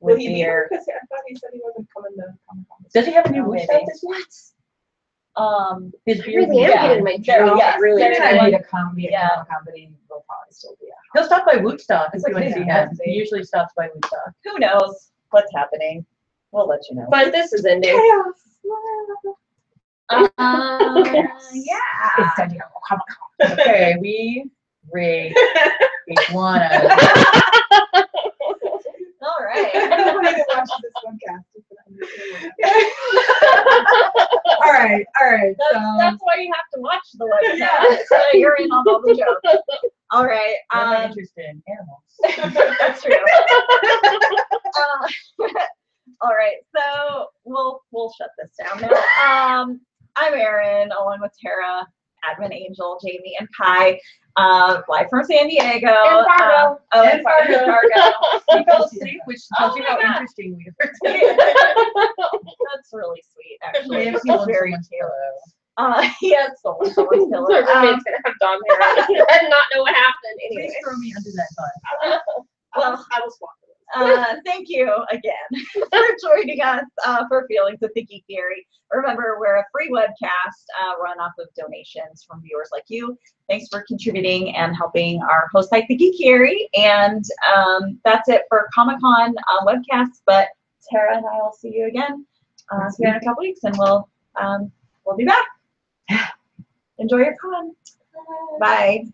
Speaker 5: Will
Speaker 1: With
Speaker 5: he
Speaker 1: the
Speaker 5: be here?
Speaker 1: year.
Speaker 5: Because I thought he said he wasn't coming to Comic-Con.
Speaker 4: Does he have a new
Speaker 1: Oh,
Speaker 4: wish
Speaker 1: maybe.
Speaker 4: out this year?
Speaker 3: What?
Speaker 4: His
Speaker 3: I
Speaker 4: beard
Speaker 3: really am
Speaker 1: Yeah.
Speaker 3: getting my
Speaker 1: There-
Speaker 3: dream
Speaker 1: yes,
Speaker 3: really
Speaker 1: there-
Speaker 2: Next time
Speaker 3: good.
Speaker 2: I need a comedy
Speaker 1: Yeah.
Speaker 2: at Comic-Con, will probably still be at
Speaker 4: He'll stop by Woodstock if
Speaker 2: It's
Speaker 4: you
Speaker 2: like,
Speaker 4: want to see
Speaker 2: yeah,
Speaker 4: him. He usually stops by Woodstock.
Speaker 1: Who knows what's happening? We'll let you know.
Speaker 3: But this is ending.
Speaker 1: Yeah.
Speaker 2: It's San Diego Comic-Con.
Speaker 4: Okay, we rate iguanas.
Speaker 1: All right.
Speaker 5: Everybody that watches this podcast is gonna understand what
Speaker 2: All right.
Speaker 1: That's why you have to watch the webcast. So you're in on all the jokes. All right.
Speaker 4: I'm not interested in animals.
Speaker 1: That's true. All right. So we'll shut this down now. I'm Erin, along with Tara, Admin Angel, Jamie, and Kai. Live from San Diego.
Speaker 3: And Fargo.
Speaker 1: And Fargo.
Speaker 4: We fell asleep, which tells
Speaker 1: Oh
Speaker 4: you
Speaker 1: my
Speaker 4: how
Speaker 1: God.
Speaker 4: interesting we are.
Speaker 1: That's really sweet, actually.
Speaker 4: May have
Speaker 1: It's
Speaker 4: stolen
Speaker 1: very
Speaker 4: someone's
Speaker 1: cute.
Speaker 4: pillow.
Speaker 1: Yeah, it's someone's pillow.
Speaker 3: My roommate's gonna have dog hair on it and not know what happened. Anyway.
Speaker 4: Please throw me under that bus.
Speaker 1: Well,
Speaker 5: I was walking.
Speaker 1: thank you again for joining us for Feelings of the Geekiary. Remember, we're a free webcast run off of donations from viewers like you. Thanks for contributing and helping our host site, the Geekiary. And that's it for Comic-Con webcasts. But Tara and I will see you again here in a couple weeks, and we'll be back. Enjoy your con. Bye.